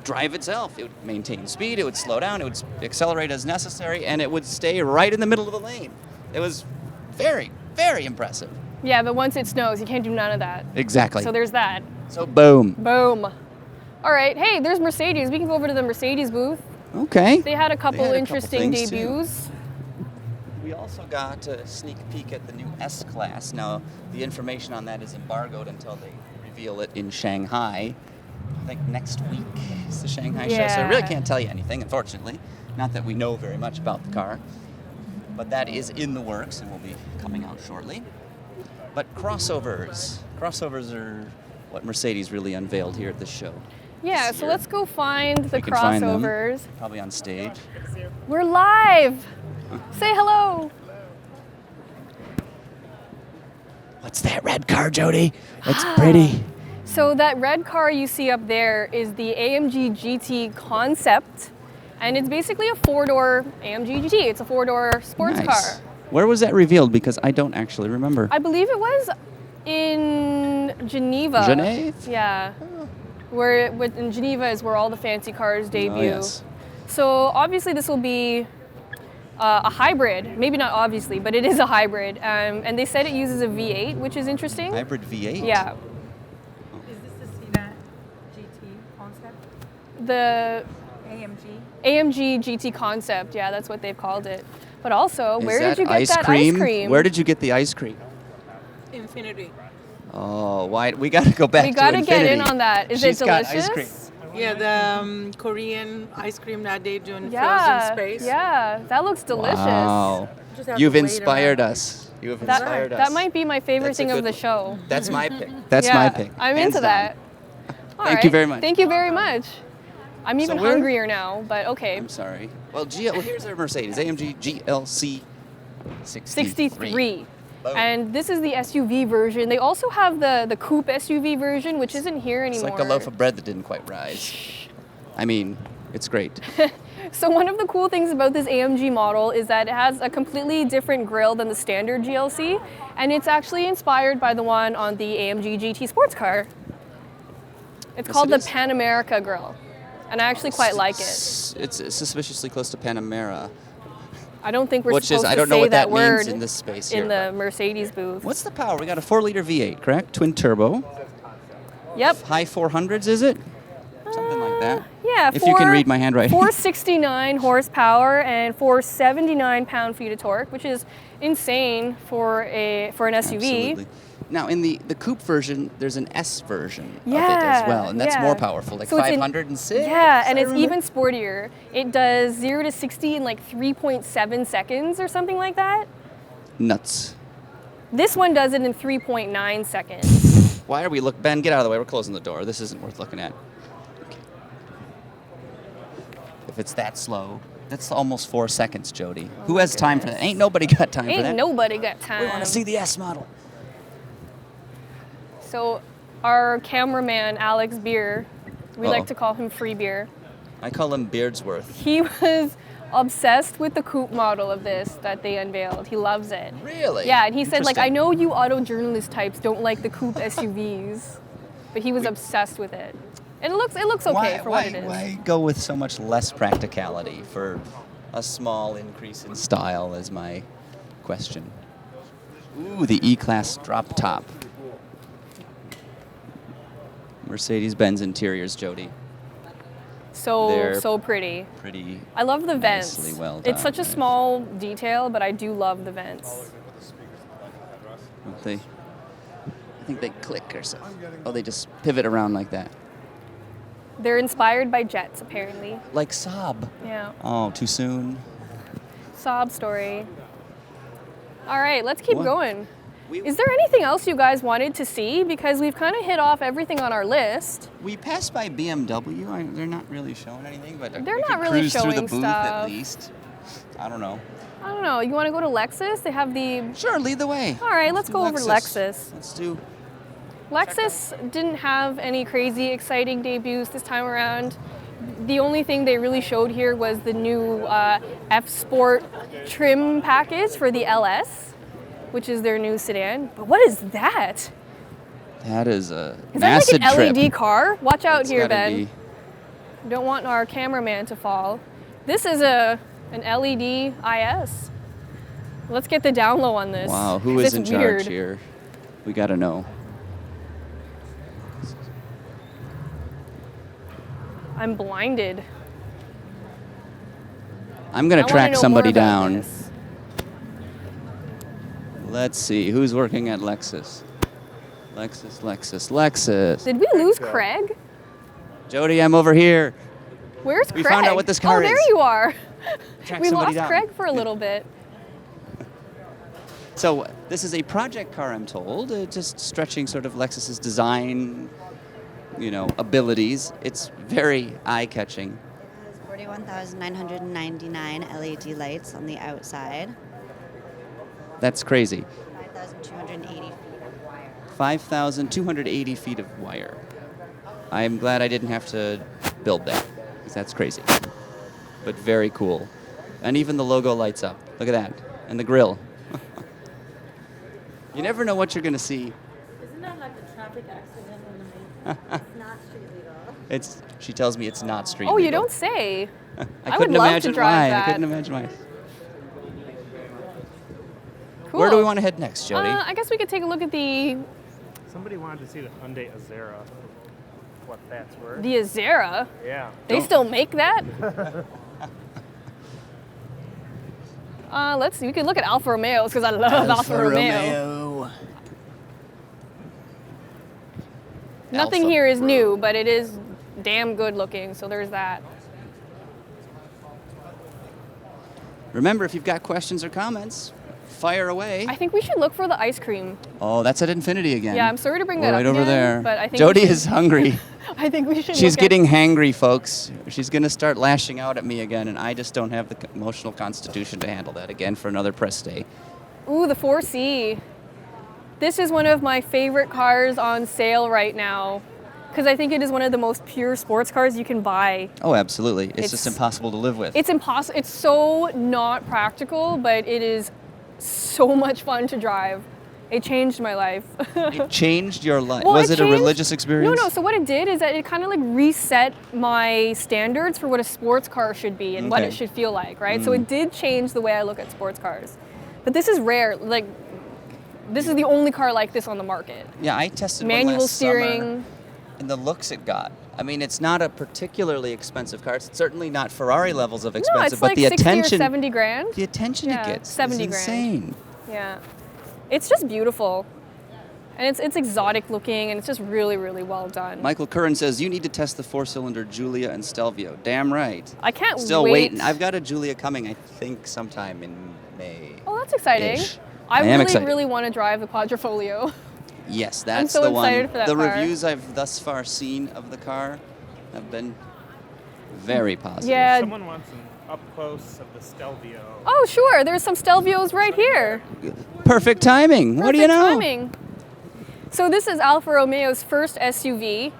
drive itself. It would maintain speed, it would slow down, it would accelerate as necessary, and it would stay right in the middle of the lane. It was very, very impressive. Yeah, but once it snows, you can't do none of that. Exactly. So there's that. So boom. Boom. All right. Hey, there's Mercedes. We can go over to the Mercedes booth. Okay. They had a couple had a couple interesting things, too. debuts. We also got a sneak peek at the new S-Class. Now, the information on that is embargoed until they reveal it in Shanghai. I think next week is the Shanghai show, so I really Yeah. can't tell you anything, unfortunately. Not that we know very much about the car. But that is in the works and will be coming out shortly. But crossovers. Crossovers are what Mercedes really unveiled here at the show. Yeah, this so year. let's go find the We can find them. crossovers. Probably on stage. We're live. Say hello. What's that red car, Jody? It's pretty. So that red car you see up there is the AMG GT Concept, and it's basically a 4-door AMG GT. It's a 4-door sports Nice. car. Where was that revealed? Because I don't actually remember. I believe it was in Geneva. Genève? Yeah. In Geneva is where all the fancy cars debut. Oh, yes. So obviously this will be a hybrid. Maybe not obviously, but it is a hybrid. And they said it uses a V8, which is interesting. Hybrid V8? Yeah. Is this the Cena GT concept? The AMG? AMG GT Concept, yeah, that's what they've called it. But also, Is where that did you get ice that cream? ice cream? Where did you get the ice cream? Infinity. Oh, why? We got to go back we to gotta Infinity. get in on that. Is She's it got delicious? ice cream. Yeah, the Korean ice cream that they do in Yeah, frozen space. yeah, that looks delicious. Wow. Just have You've to wait inspired around. us. You have That, inspired us. that might be my favorite That's a thing of good the one. show. That's my pick. That's Yeah, my pick. I'm Hands into down. that. All Thank you right. very much. Thank you very much. I'm even we're- hungrier now, but okay. I'm sorry. Well, here's our Mercedes AMG GLC 63. Boom. And this is the SUV version. They also have the coupe SUV version, which isn't here It's anymore. like a loaf of bread that didn't quite rise. I mean, it's great. So one of the cool things about this AMG model is that it has a completely different grille than the standard GLC, and it's actually inspired by the one on the AMG GT sports car. It's Yes, called it the is. Panamerica grille, and I actually quite like it. It's suspiciously close to Panamera, I don't think we're which supposed is, I to don't know say what that word means in this space here. in the Mercedes booth. What's the power? We got a 4-liter V8, correct? Twin turbo. Yep. High 400s, is it? Something like that. Yeah. If you can read my handwriting. 469 horsepower and 479 pound-feet of torque, which is insane for an SUV. Absolutely. Now, in the coupe version, there's an S version of it Yeah, as well, and that's yeah. more powerful, like So it's 506. Yeah, and I it's remember. even sportier. It does 0 to 60 in like 3.7 seconds or something like that. Nuts. This one does it in 3.9 seconds. Why are we Ben, get out of the way. We're closing the door. This isn't worth looking at. Okay. If it's that slow, that's almost 4 seconds, Jody. Who has time for that? Ain't nobody got time for that. Ain't nobody got We time. want to see the S model. So our cameraman, Alex Beer, we like Uh-oh. to call him Free Beer. I call him Beardsworth. He was obsessed with the coupe model of this that they unveiled. He loves it. Really? Yeah, and he said, like, I Interesting. know you auto journalist types don't like the coupe SUVs, but he was obsessed with it. And it looks okay for what it is. Why go with so much less practicality for a small increase in style is my question. Ooh, the E-Class drop top. Mercedes-Benz interiors, Jody. They're So pretty. pretty. I love the vents. Nicely well It's such a done. small detail, but I do love the vents. Don't they? I think they click or something. Oh, they just pivot around like that. They're inspired by jets, apparently. Like Saab. Yeah. Oh, too soon. Sob story. All right, let's keep What? going. We, Is there anything else you guys wanted to see? Because we've kind of hit off everything on our list. we passed by BMW. They're not really showing anything, but They're we not could really cruise through the showing booth stuff. at least. I don't know. I don't know. You want to go to Lexus? They have the. Sure, lead the way. All right, let's do go over to Lexus. Let's do. Lexus didn't have any crazy exciting debuts this time around. The only thing they really showed here was the new F Sport trim package for the LS, which is their new sedan. But what is that? That is a Is that massive like an trip. LED car? Watch out It's here, gotta Ben. be- Don't want our cameraman to fall. This is an LED IS. Let's get the down low on this. Wow, who 'cause is in it's charge weird. here? We gotta know. I'm blinded. I'm gonna I wanna track know somebody more about down. this. Let's see who's working at Lexus. Lexus. Did we lose Craig? Jody, I'm over here. Where's We Craig? found out what this car oh, there is. you are. Track We somebody lost down. Craig for a little bit. So this is a project car, I'm told, just stretching sort of Lexus's design, abilities. It's very eye-catching. Has 41,999 LED lights on the outside. That's crazy. 5,280 feet of wire. 5,280 feet of wire. I'm glad I didn't have to build that, because that's crazy. But very cool. And even the logo lights up. Look at that. And the grill. You never know what you're going to see. Isn't that like a traffic accident on the main? It's not street legal. She tells me it's not street Oh, you legal. don't say. I would couldn't love to imagine drive why. that. I couldn't imagine why. Cool. Where do we want to head next, Jody? I guess we could take a look at the Somebody wanted to see the Hyundai Azera, what that's worth. Azera. Yeah. They still make that? Let's see. We could look at Alfa Romeos because I love Alfa Romeo. Nothing Alfa here is new, Romeo. but it is damn good looking. So there's that. Remember, if you've got questions or comments, fire away. I think we should look for the ice cream. Oh, that's at Infinity again. Yeah, I'm sorry to bring We're that right up over again, there. but I think Jody we should- is hungry. I think we should. She's look getting hangry, folks. She's going to start lashing out at me again, and I just don't have the emotional constitution to handle that again for another press day. Ooh, the 4C. This is one of my favorite cars on sale right now because I think it is one of the most pure sports cars you can buy. Oh, absolutely. It's It's- just impossible to live with. It's impossible. It's so not practical, but it is so much fun to drive. It changed my life. It changed your life. Well, Was it a changed- religious experience? No. So what it did is that it kind of like reset my standards for what a sports car should be and what Okay. it should feel like, right? So it did change the way I look at sports cars. But this is rare. Like, this is the only car like this on the market. Yeah, I tested one Manual last steering. summer, and the looks it got. I mean, it's not a particularly expensive car. It's certainly not Ferrari levels of expensive, No, it's but like the 60 attention, or 70 grand. the attention Yeah, it gets 70 is grand. insane. Yeah. It's just beautiful. And it's exotic looking and it's just really, really well done. Michael Curran says, you need to test the four-cylinder Giulia and Stelvio. Damn right. I can't Still wait. waiting. I've got a Giulia coming, I think, sometime in May. Oh, that's exciting. Ish. I I am really, excited. really want to drive the Quadrifoglio. Yes, that's so the one. excited for that the car. reviews I've thus far seen of the car have been very positive. Yeah. Someone wants an up close of the Stelvio. Oh, sure. There's some Stelvios right here. Perfect timing. What do you Perfect know? timing. So this is Alfa Romeo's first SUV.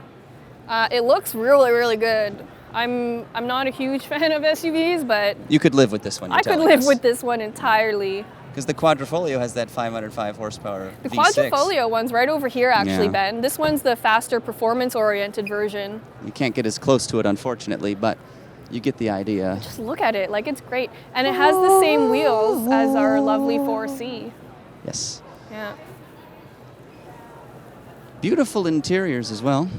It looks really, really good. I'm not a huge fan of SUVs, but You could live with this one. I could live with this one entirely. Because the Quadrifoglio has that 505 horsepower The V6. Quadrifoglio one's right over here, actually, Yeah. Ben. This one's the faster, performance-oriented version. You can't get as close to it, unfortunately, but you get the idea. Just look at it, like it's great. And it has the same wheels as our lovely 4C. Yes. Yeah. Beautiful interiors as well.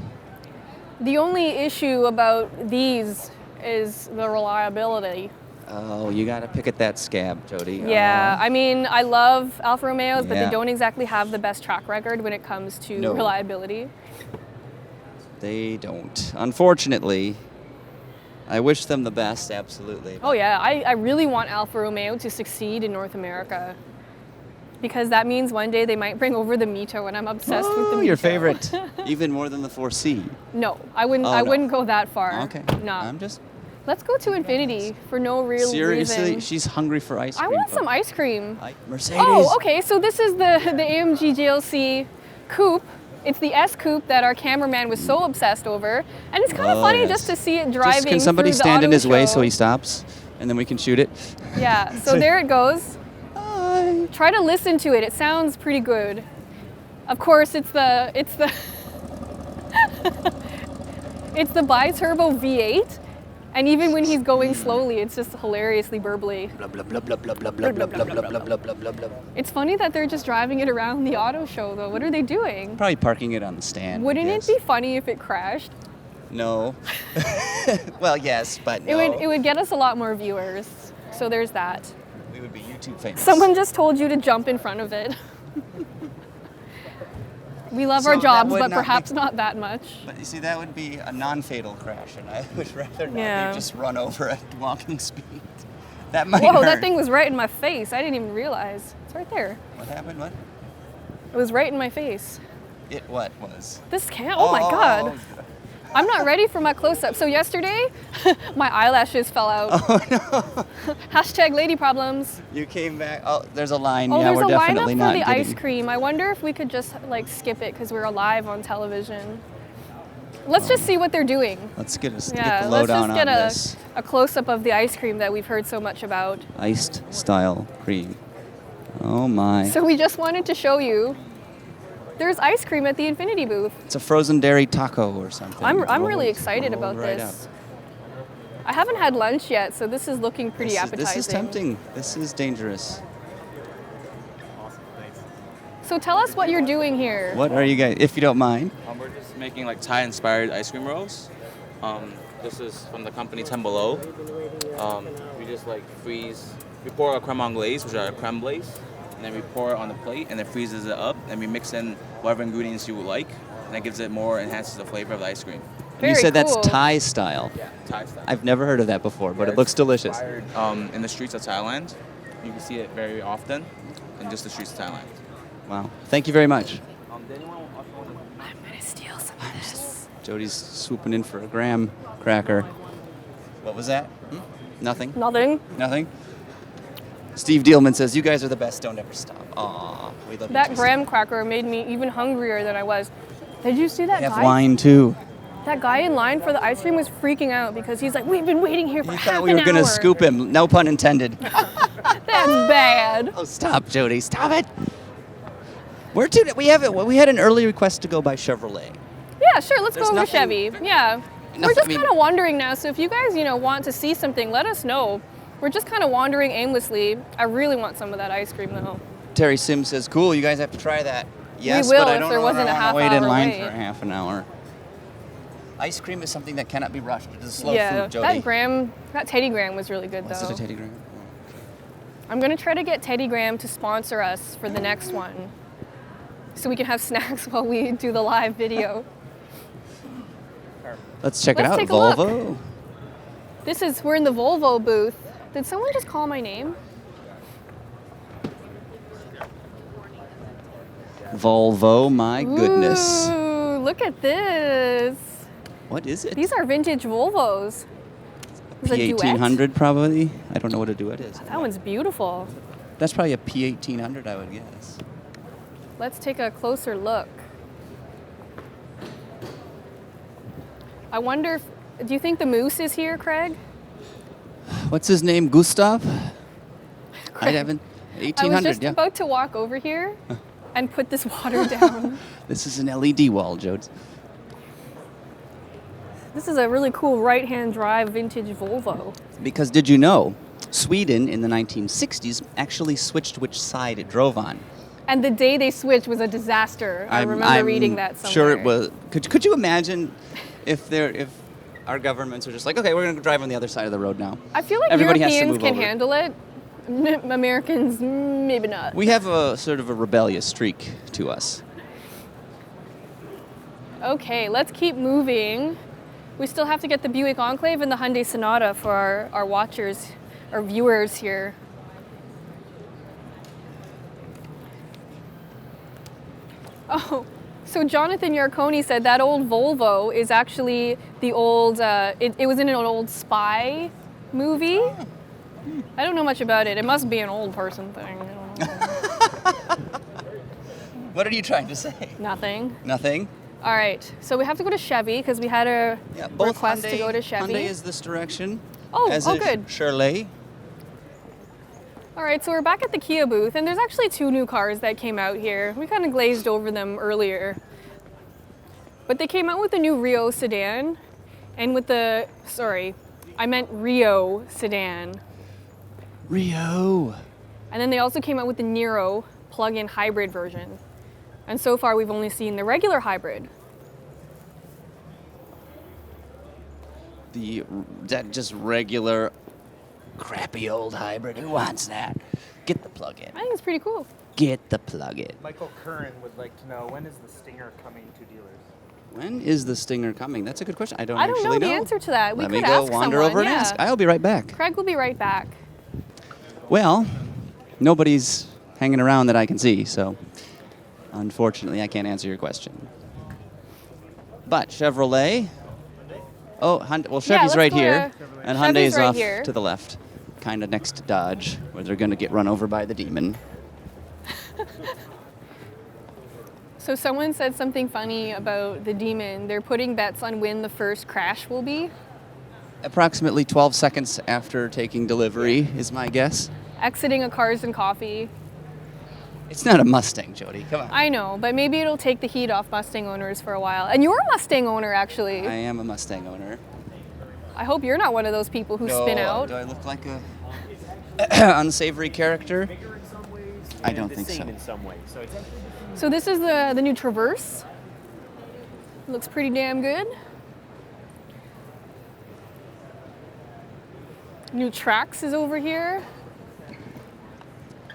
The only issue about these is the reliability. Oh, you got to pick at that scab, Jody. Yeah, I mean, I love Alfa Romeos, but Yeah. they don't exactly have the best track record when it comes to No. reliability. They don't. Unfortunately, I wish them the best, absolutely. Oh yeah, I really want Alfa Romeo to succeed in North America. Because that means one day they might bring over the Mito, and I'm obsessed with the Mito. Your favorite, even more than the 4C. No, I wouldn't. Oh, I no. wouldn't go that far. Okay. No. I'm just Let's go to Infinity for no real seriously. reason. She's hungry for ice I cream. want some folks. ice cream. Mercedes. Oh, okay. So this is the AMG GLC Coupe. It's the S Coupe that our cameraman was so obsessed over, and it's kind of funny yes. just to see it driving. Can somebody through the stand in auto his way show. so he stops, and then we can shoot it? Yeah. So there it goes. Hi. Try to listen to it. It sounds pretty good. Of course, it's the it's the bi-turbo V8, and even when he's going slowly, it's just hilariously burbly. Blah blah blah blah blah blah blah blah blah blah blah blah blah blah blah. It's funny that they're just driving it around the auto show, though. What are they doing? Probably parking it on the stand. Wouldn't I it guess. be funny if it crashed? No. Well, yes, but no. It would get us a lot more viewers. So there's that. We would be YouTube famous. Someone just told you to jump in front of it. We love So our that jobs, would but not be- perhaps not that much. But you see, that would be a non-fatal crash, and I would rather not Yeah. be just run over at walking speed. That might Whoa, hurt. that thing was right in my face. I didn't even realize. It's right there. What happened? What? It was right in my face. It what was? This can't. Oh my God. I'm not ready for my close-up. So yesterday, my eyelashes fell out. Oh no! Hashtag lady problems. You came back. Oh, there's a line. Oh, yeah, there's we're a definitely lineup not for the getting. ice cream. I wonder if we could just like skip it because we're live on television. Let's just see what they're doing. Let's get Yeah, get the let's lowdown just get on this a close-up of the ice cream that we've heard so much about. iced style cream. Oh my! So we just wanted to show you there's ice cream at the Infinity booth. It's a frozen dairy taco or something. I'm Rolled- really excited about rolled right this. I haven't had lunch yet, so this is looking pretty This appetizing. is tempting. This is dangerous. So tell us what you're doing here. What are you guys, if you don't mind? We're just making like Thai-inspired ice cream rolls. This is from the company Ten Below. We just like freeze. We pour a creme anglaise, which are a creme glaze, and then we pour it on the plate, and it freezes it up. And we mix in whatever ingredients you would like, and that gives it more, enhances the flavor of the ice cream. And you Very said that's cool. Thai style. Yeah, Thai style. I've never heard of that before, but Yeah, it looks it's delicious. inspired, in the streets of Thailand. You can see it very often in just the streets of Thailand. Wow. Thank you very much. I'm gonna steal some of this. Jody's swooping in for a graham cracker. What was that? Nothing? Nothing. Nothing? Steve Dealman says, you guys are the best, don't ever stop. Aw, we love you That too. graham cracker made me even hungrier than I was. Did you see that They have guy? wine too. That guy in line for the ice cream was freaking out because he's like, we've been waiting here for He half thought we an were gonna hour." scoop him. No pun intended. That's bad. Oh, stop, Jody. Stop it. Where to? We had an early request to go by Chevrolet. Yeah, sure. Let's There's go over nothing- Chevy. Yeah. We're Nothing- just I mean- kind of wandering now. So if you guys, want to see something, let us know. We're just kind of wandering aimlessly. I really want some of that ice cream though. Terry Sims says, cool, you guys have to try that. Yes, will but I if don't there know if wasn't I a wanna half wait in hour line wait. for half an hour. Ice cream is something that cannot be rushed. It is slow Yeah, food, Jody. that Teddy Graham was really good Was though. it a Teddy Graham? I'm gonna try to get Teddy Graham to sponsor us for the next one, so we can have snacks while we do the live video. Let's check it Let's out. take a look. Volvo. We're in the Volvo booth. Did someone just call my name? Volvo, my goodness. Ooh, look at this. What is it? These are vintage Volvos. Is it a duet? P1800 probably. I don't know what a duet is. That one's beautiful. That's probably a P1800, I would guess. Let's take a closer look. I wonder do you think the moose is here, Craig? What's his name? Gustav? I Craig. haven't. I was 1800, just yeah. about to walk over here and put this water down. This is an LED wall, Jodes. This is a really cool right-hand drive vintage Volvo. Because did you know, Sweden in the 1960s actually switched which side it drove on. And the day they switched was a disaster. I remember reading that somewhere. Sure it was. Could you imagine if our governments are just like, okay, we're going to drive on the other side of the road now. I feel like Everybody has to Europeans move can over. handle it. Americans, maybe not. We have a sort of a rebellious streak to us. Okay, let's keep moving. We still have to get the Buick Enclave and the Hyundai Sonata for our watchers, our viewers here. Oh, so Jonathan Yarconi said that old Volvo is actually the old, it was in an old spy movie. I don't know much about it. It must be an old person thing. I don't know. What are you trying to say? Nothing. Nothing? All right, so we have to go to Chevy because we had a Both request Hyundai, to go to Chevy. Hyundai is this direction. Oh, as oh, is good. Chevrolet. All right, so we're back at the Kia booth, and there's actually 2 new cars that came out here. We kind of glazed over them earlier. But they came out with the new Rio sedan, and with the, sorry, I meant Rio sedan. Rio. And then they also came out with the Niro plug-in hybrid version. And so far, we've only seen the regular hybrid. That just regular crappy old hybrid. Who wants that? Get the plug-in. I think it's pretty cool. Get the plug-in. Michael Curran would like to know, when is the Stinger coming to dealers? When is the Stinger coming? That's a good question. I don't I actually don't know the answer to that. We Let could me go ask wander someone, over and yeah. ask. I'll be right back. Craig will be right back. Well, nobody's hanging around that I can see, so unfortunately I can't answer your question. But Chevrolet. Oh, well, Chevy's let's right go here, to- and Chevy's Hyundai's right off here. to the left, kind of next to Dodge, where they're going to get run over by the demon. So someone said something funny about the Demon. They're putting bets on when the first crash will be. Approximately 12 seconds after taking delivery is my guess. Exiting a Cars and Coffee. It's not a Mustang, Jody. Come on. I know, but maybe it'll take the heat off Mustang owners for a while. And you're a Mustang owner, actually. I am a Mustang owner. I hope you're not one of those people who spin out. Do I look like a unsavory character? I don't think so. In some ways. So it's So this is the new Traverse. Looks pretty damn good. New Trax is over here.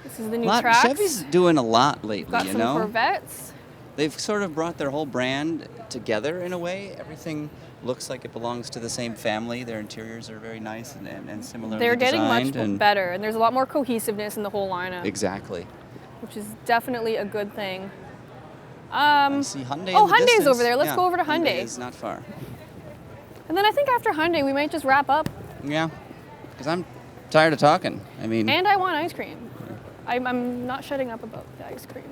This is the new Trax. Chevy's doing a lot lately, Got you some know? Corvettes. They've sort of brought their whole brand together in a way. Everything looks like it belongs to the same family. Their interiors are very nice and similarly They're getting much designed. and better, and there's a lot more cohesiveness in the whole lineup, Exactly. which is definitely a good thing. I see Hyundai Oh, in the Hyundai's distance. over there. Let's Yeah, go over to Hyundai. is not far. And then I think after Hyundai, we might just wrap up. Yeah, because I'm tired of talking. I mean, And I want ice cream. I'm not shutting up about the ice cream.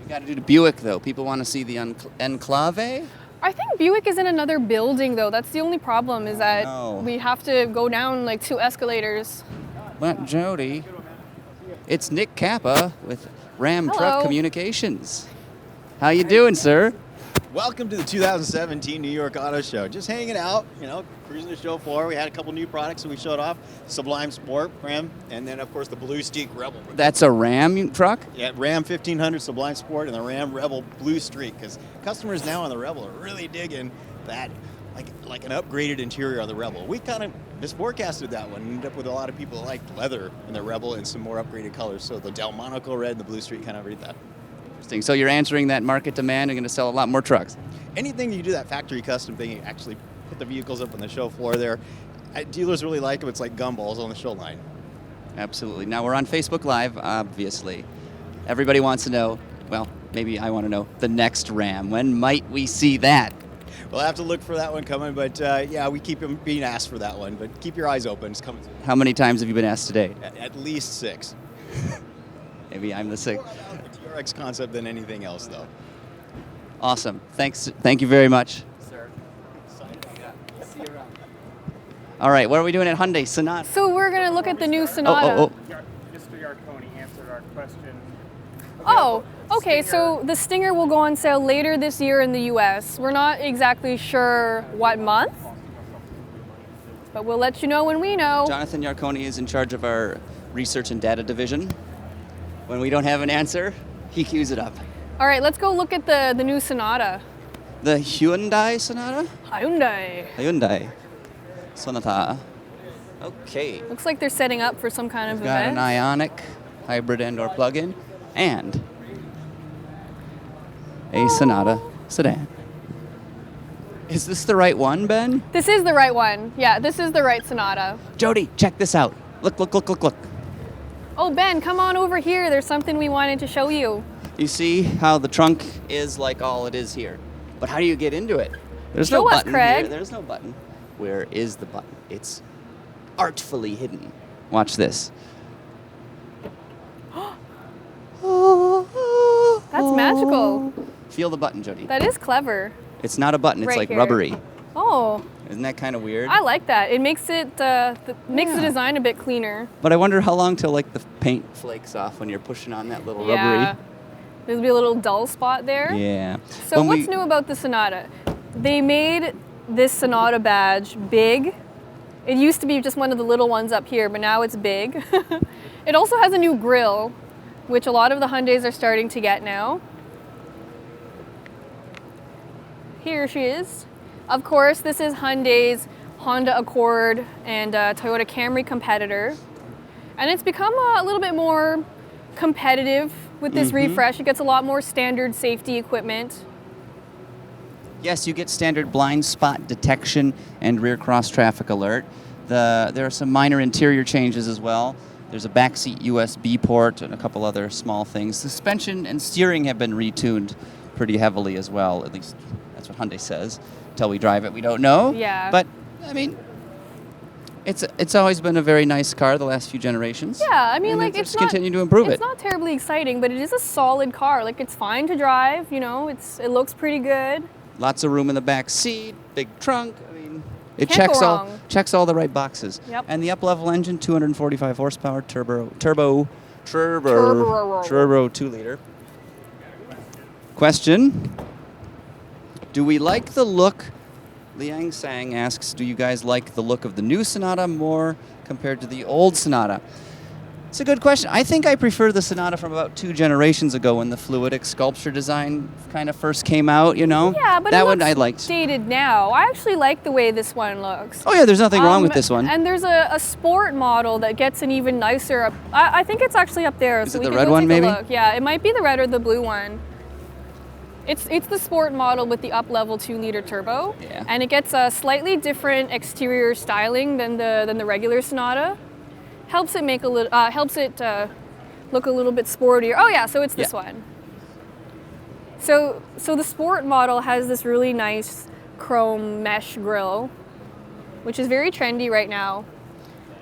we got to do the Buick, though. People want to see the Enclave. I think Buick is in another building, though. That's the only problem, is that No. we have to go down like 2 escalators. But Jody, it's Nick Kappa with Ram Hello. Truck Communications. How you doing, sir? Welcome to the 2017 New York Auto Show. Just hanging out, cruising the show floor. We had a couple new products that we showed off. Sublime Sport, Ram, and then of course the Blue Streak Rebel. That's a Ram truck? Yeah, Ram 1500 Sublime Sport and the Ram Rebel Blue Streak, because customers now on the Rebel are really digging that, like an upgraded interior on the Rebel. We kind of just forecasted that one. Ended up with a lot of people that liked leather in the Rebel and some more upgraded colors. So the Delmonico red and the Blue Streak kind of read that. Interesting. So you're answering that market demand and going to sell a lot more trucks. Anything you do that factory custom thing, you actually put the vehicles up on the show floor there. Dealers really like them. It's like gumballs on the show line. Absolutely. Now we're on Facebook Live, obviously. Everybody wants to know, well, maybe I want to know, the next Ram. When might we see that? We'll have to look for that one coming, but yeah, we keep them being asked for that one. But keep your eyes open. It's coming soon. How many times have you been asked today? At least 6. Maybe I'm the sixth. More about the TRX concept than anything else, though. Awesome. Thanks. Thank you very much. Sir. See you around. All right, what are we doing at Hyundai Sonata? So we're going to look at the new Sonata. Oh. Mr. Yarconi answered our question. Oh, okay, so the Stinger will go on sale later this year in the US. We're not exactly sure what month, but we'll let you know when we know. Jonathan Yarconi is in charge of our research and data division. When we don't have an answer, he queues it up. All right, let's go look at the new Sonata. The Hyundai Sonata? Hyundai. Sonata. Okay. Looks like they're setting up for some kind of We've got event. an Ioniq hybrid and/or plug-in, and a Sonata sedan. Is this the right one, Ben? This is the right one. Yeah, this is the right Sonata. Jody, check this out. Look, look, look, look, look. Oh, Ben, come on over here. There's something we wanted to show you. You see how the trunk is like all it is here. But how do you get into it? There's Show no us, button Craig. here. There's no button. Where is the button? It's artfully hidden. Watch this. That's magical. Feel the button, Jody. That is clever. It's not a button. It's Right like here. rubbery. Oh, Isn't that kind of weird? I like that. It makes it makes the design a bit cleaner. But I wonder how long till like the paint flakes off when you're pushing on that little Yeah. rubbery. There'll be a little dull spot there. Yeah. So When what's we- new about the Sonata? They made this Sonata badge big. It used to be just one of the little ones up here, but now it's big. It also has a new grille, which a lot of the Hyundais are starting to get now. Here she is. Of course, this is Hyundai's Honda Accord and Toyota Camry competitor. And it's become a little bit more competitive with this refresh. It gets a lot more standard safety equipment. Yes, you get standard blind spot detection and rear cross traffic alert. There are some minor interior changes as well. There's a backseat USB port and a couple other small things. Suspension and steering have been retuned pretty heavily as well. At least that's what Hyundai says. Until we drive it, we don't know. Yeah. But I mean, it's always been a very nice car the last few generations. Yeah, I mean, And like they it's just not continue to improve it's it. not terribly exciting, but it is a solid car. Like it's fine to drive. You know, it looks pretty good. Lots of room in the back seat, big trunk. I mean, it Can't checks go all wrong. checks all the right boxes. Yep. And the up-level engine, 245 horsepower, turbo 2-liter. Question: do we like the look? Liang Sang asks, do you guys like the look of the new Sonata more compared to the old Sonata? It's a good question. I think I prefer the Sonata from about 2 generations ago when the fluidic sculpture design kind of first came out, you know? Yeah, but that it one looks I liked. dated now. I actually like the way this one looks. Oh yeah, there's nothing wrong with this one. And there's a sport model that gets an even nicer. I think it's actually up there. Is so it we the can red go one, take maybe? A look. Yeah, it might be the red or the blue one. It's the sport model with the up-level 2-liter turbo, Yeah. and it gets a slightly different exterior styling than the regular Sonata. Helps it make a little look a little bit sportier. Oh yeah, so it's this Yeah. one. So the sport model has this really nice chrome mesh grille, which is very trendy right now,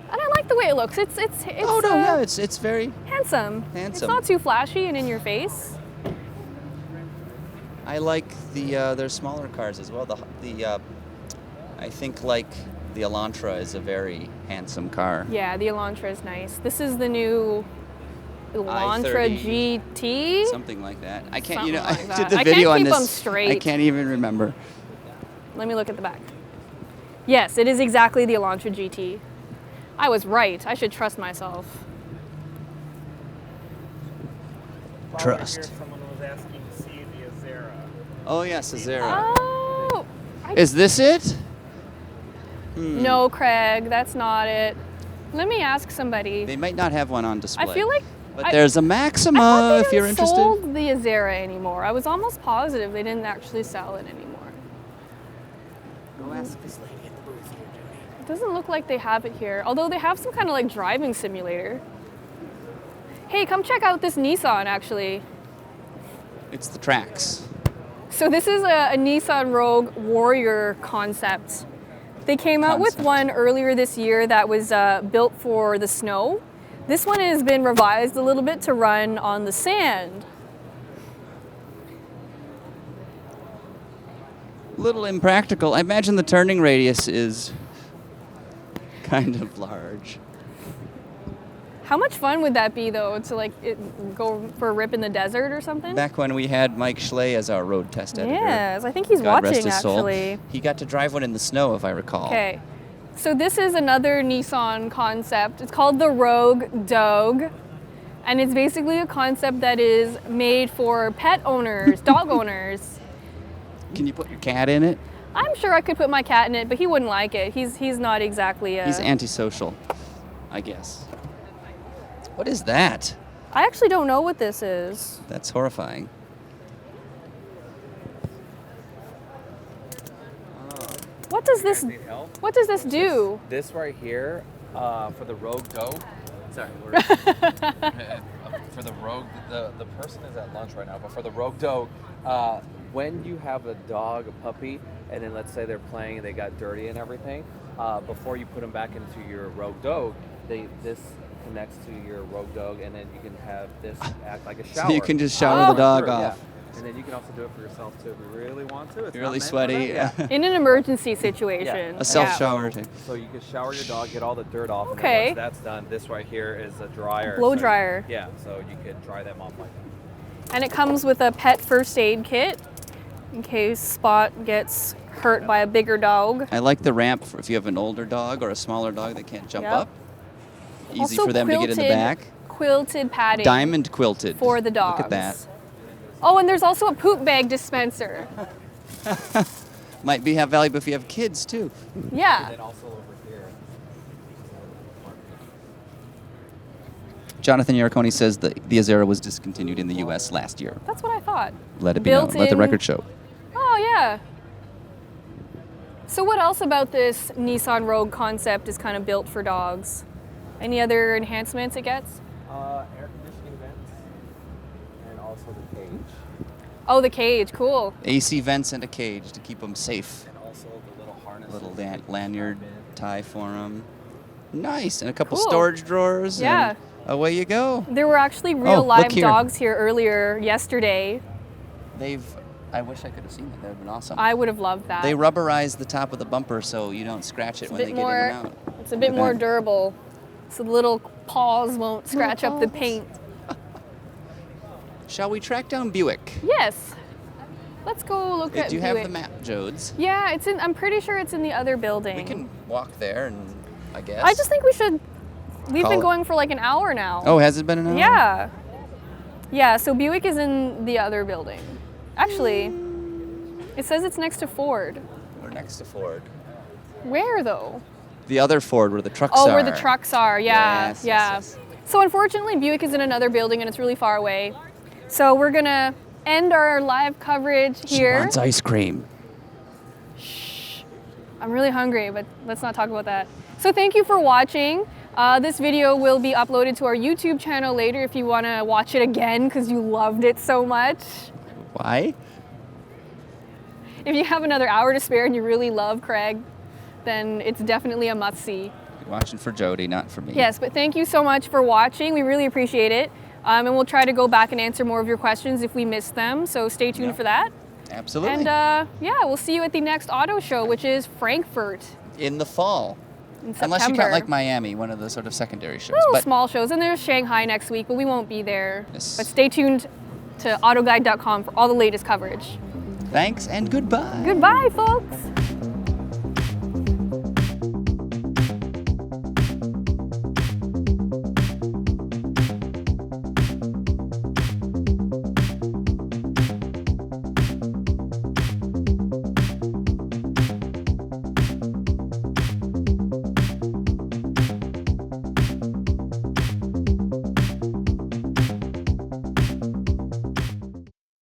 and I like the way it looks. It's Oh no, yeah, it's very. handsome. It's Handsome. not too flashy and in your face. I like their smaller cars as well. I think like the Elantra is a very handsome car. Yeah, the Elantra is nice. This is the new Elantra i30, GT. Something like that. I can't. Something I like did that. the I video can't on keep this. them straight. I can't even remember. Let me look at the back. Yes, it is exactly the Elantra GT. I was right. I should trust myself. While Trust. we're here, someone was asking to see the Azera. Oh yes, Azera. Oh, Is this it? no, Craig, that's not it. Let me ask somebody. They might not have one on display. I feel like But there's a Maxima I thought they if you're didn't interested. sold the Azera anymore. I was almost positive they didn't actually sell it anymore. Go ask this lady at the booth here, Judy. It doesn't look like they have it here, although they have some kind of like driving simulator. Hey, come check out this Nissan actually. It's the tracks. So this is a Nissan Rogue Warrior concept. They came out with one earlier this year that was built for the snow. This one has been revised a little bit to run on the sand. Little impractical. I imagine the turning radius is kind of large. How much fun would that be though to like go for a rip in the desert or something? Back when we had Mike Schley as our road test editor. Yes, I think he's God rest watching his soul. actually. He got to drive one in the snow, if I recall. Okay, so this is another Nissan concept. It's called the Rogue Dog, and it's basically a concept that is made for pet owners, dog owners. Can you put your cat in it? I'm sure I could put my cat in it, but he wouldn't like it. He's not exactly. He's antisocial, I guess. What is that? I actually don't know what this is. That's horrifying. What does this? What does this do? This right here, for the Rogue Dog. Sorry, for the Rogue, the person is at lunch right now. But for the Rogue Dog, when you have a dog, a puppy, and then let's say they're playing and they got dirty and everything, before you put them back into your Rogue Dog, this connects to your Rogue Dog, and then you can have this act like a shower. So you can just shower the dog off. Yeah. And then you can also do it for yourself too if you really want to. It's You're really not meant for sweaty. that, yeah. In an emergency situation. A self-shower. So you can shower your dog, get all the dirt off. Okay. And then once that's done, this right here is a dryer. Blow so dryer. Yeah, so you can dry them off like that. And it comes with a pet first aid kit in case Spot gets hurt by a bigger dog. I like the ramp for if you have an older dog or a smaller dog that can't jump Yep. up. Easy Also for them to get in the back. Quilted padding. Diamond quilted. For the dogs. Look at that. Oh, and there's also a poop bag dispenser. Might have value if you have kids too. Yeah. And then also over here. Jonathan Yariconi says the Azera was discontinued in the U.S. last year. That's what I thought. Let it be known. Let the Built-in- record show. Oh, yeah. So what else about this Nissan Rogue concept is kind of built for dogs? Any other enhancements it gets? Air conditioning vents, and also the cage. Oh, the cage, cool. AC vents and a cage to keep them safe. And also the little harness. Little lanyard tie for them. Nice. And a couple Cool. storage drawers. Yeah. And away you go. There were actually real look live here. dogs here earlier yesterday. I wish I could have seen that. That would have been awesome. I would have loved that. They rubberized the top of the bumper so you don't scratch it when they get in and out. It's a bit more durable, so the little paws won't scratch up the paint. Shall we track down Buick? Yes. Let's go look at Do you have Buick. the map, Jodes? Yeah, it's in. I'm pretty sure it's in the other building. We can walk there and I guess. I just think we should. We've Call been it. going for like an hour now. Oh, has it been an hour? Yeah. Yeah, so Buick is in the other building. Actually, it says it's next to Ford. We're next to Ford. Where though? The other Ford where the trucks are. Oh, where the trucks are. Yeah, Yes, yeah. yes, So unfortunately, Buick is in another building and it's really far away. So we're gonna end our live coverage She here. wants ice cream. I'm really hungry, but let's not talk about that. So thank you for watching. This video will be uploaded to our YouTube channel later if you want to watch it again because you loved it so much. Why? If you have another hour to spare and you really love Craig, then it's definitely a must-see. You're watching for Jody, not for me. Yes, but thank you so much for watching. We really appreciate it. And we'll try to go back and answer more of your questions if we missed them. So stay tuned for that. Absolutely. And yeah, we'll see you at the next auto show, which is Frankfurt In the fall. in September. Unless you count like Miami, one of the sort of secondary shows. Little But small shows. And there's Shanghai next week, but we won't be there. Yes. But stay tuned to AutoGuide.com for all the latest coverage. thanks and goodbye. Goodbye, folks.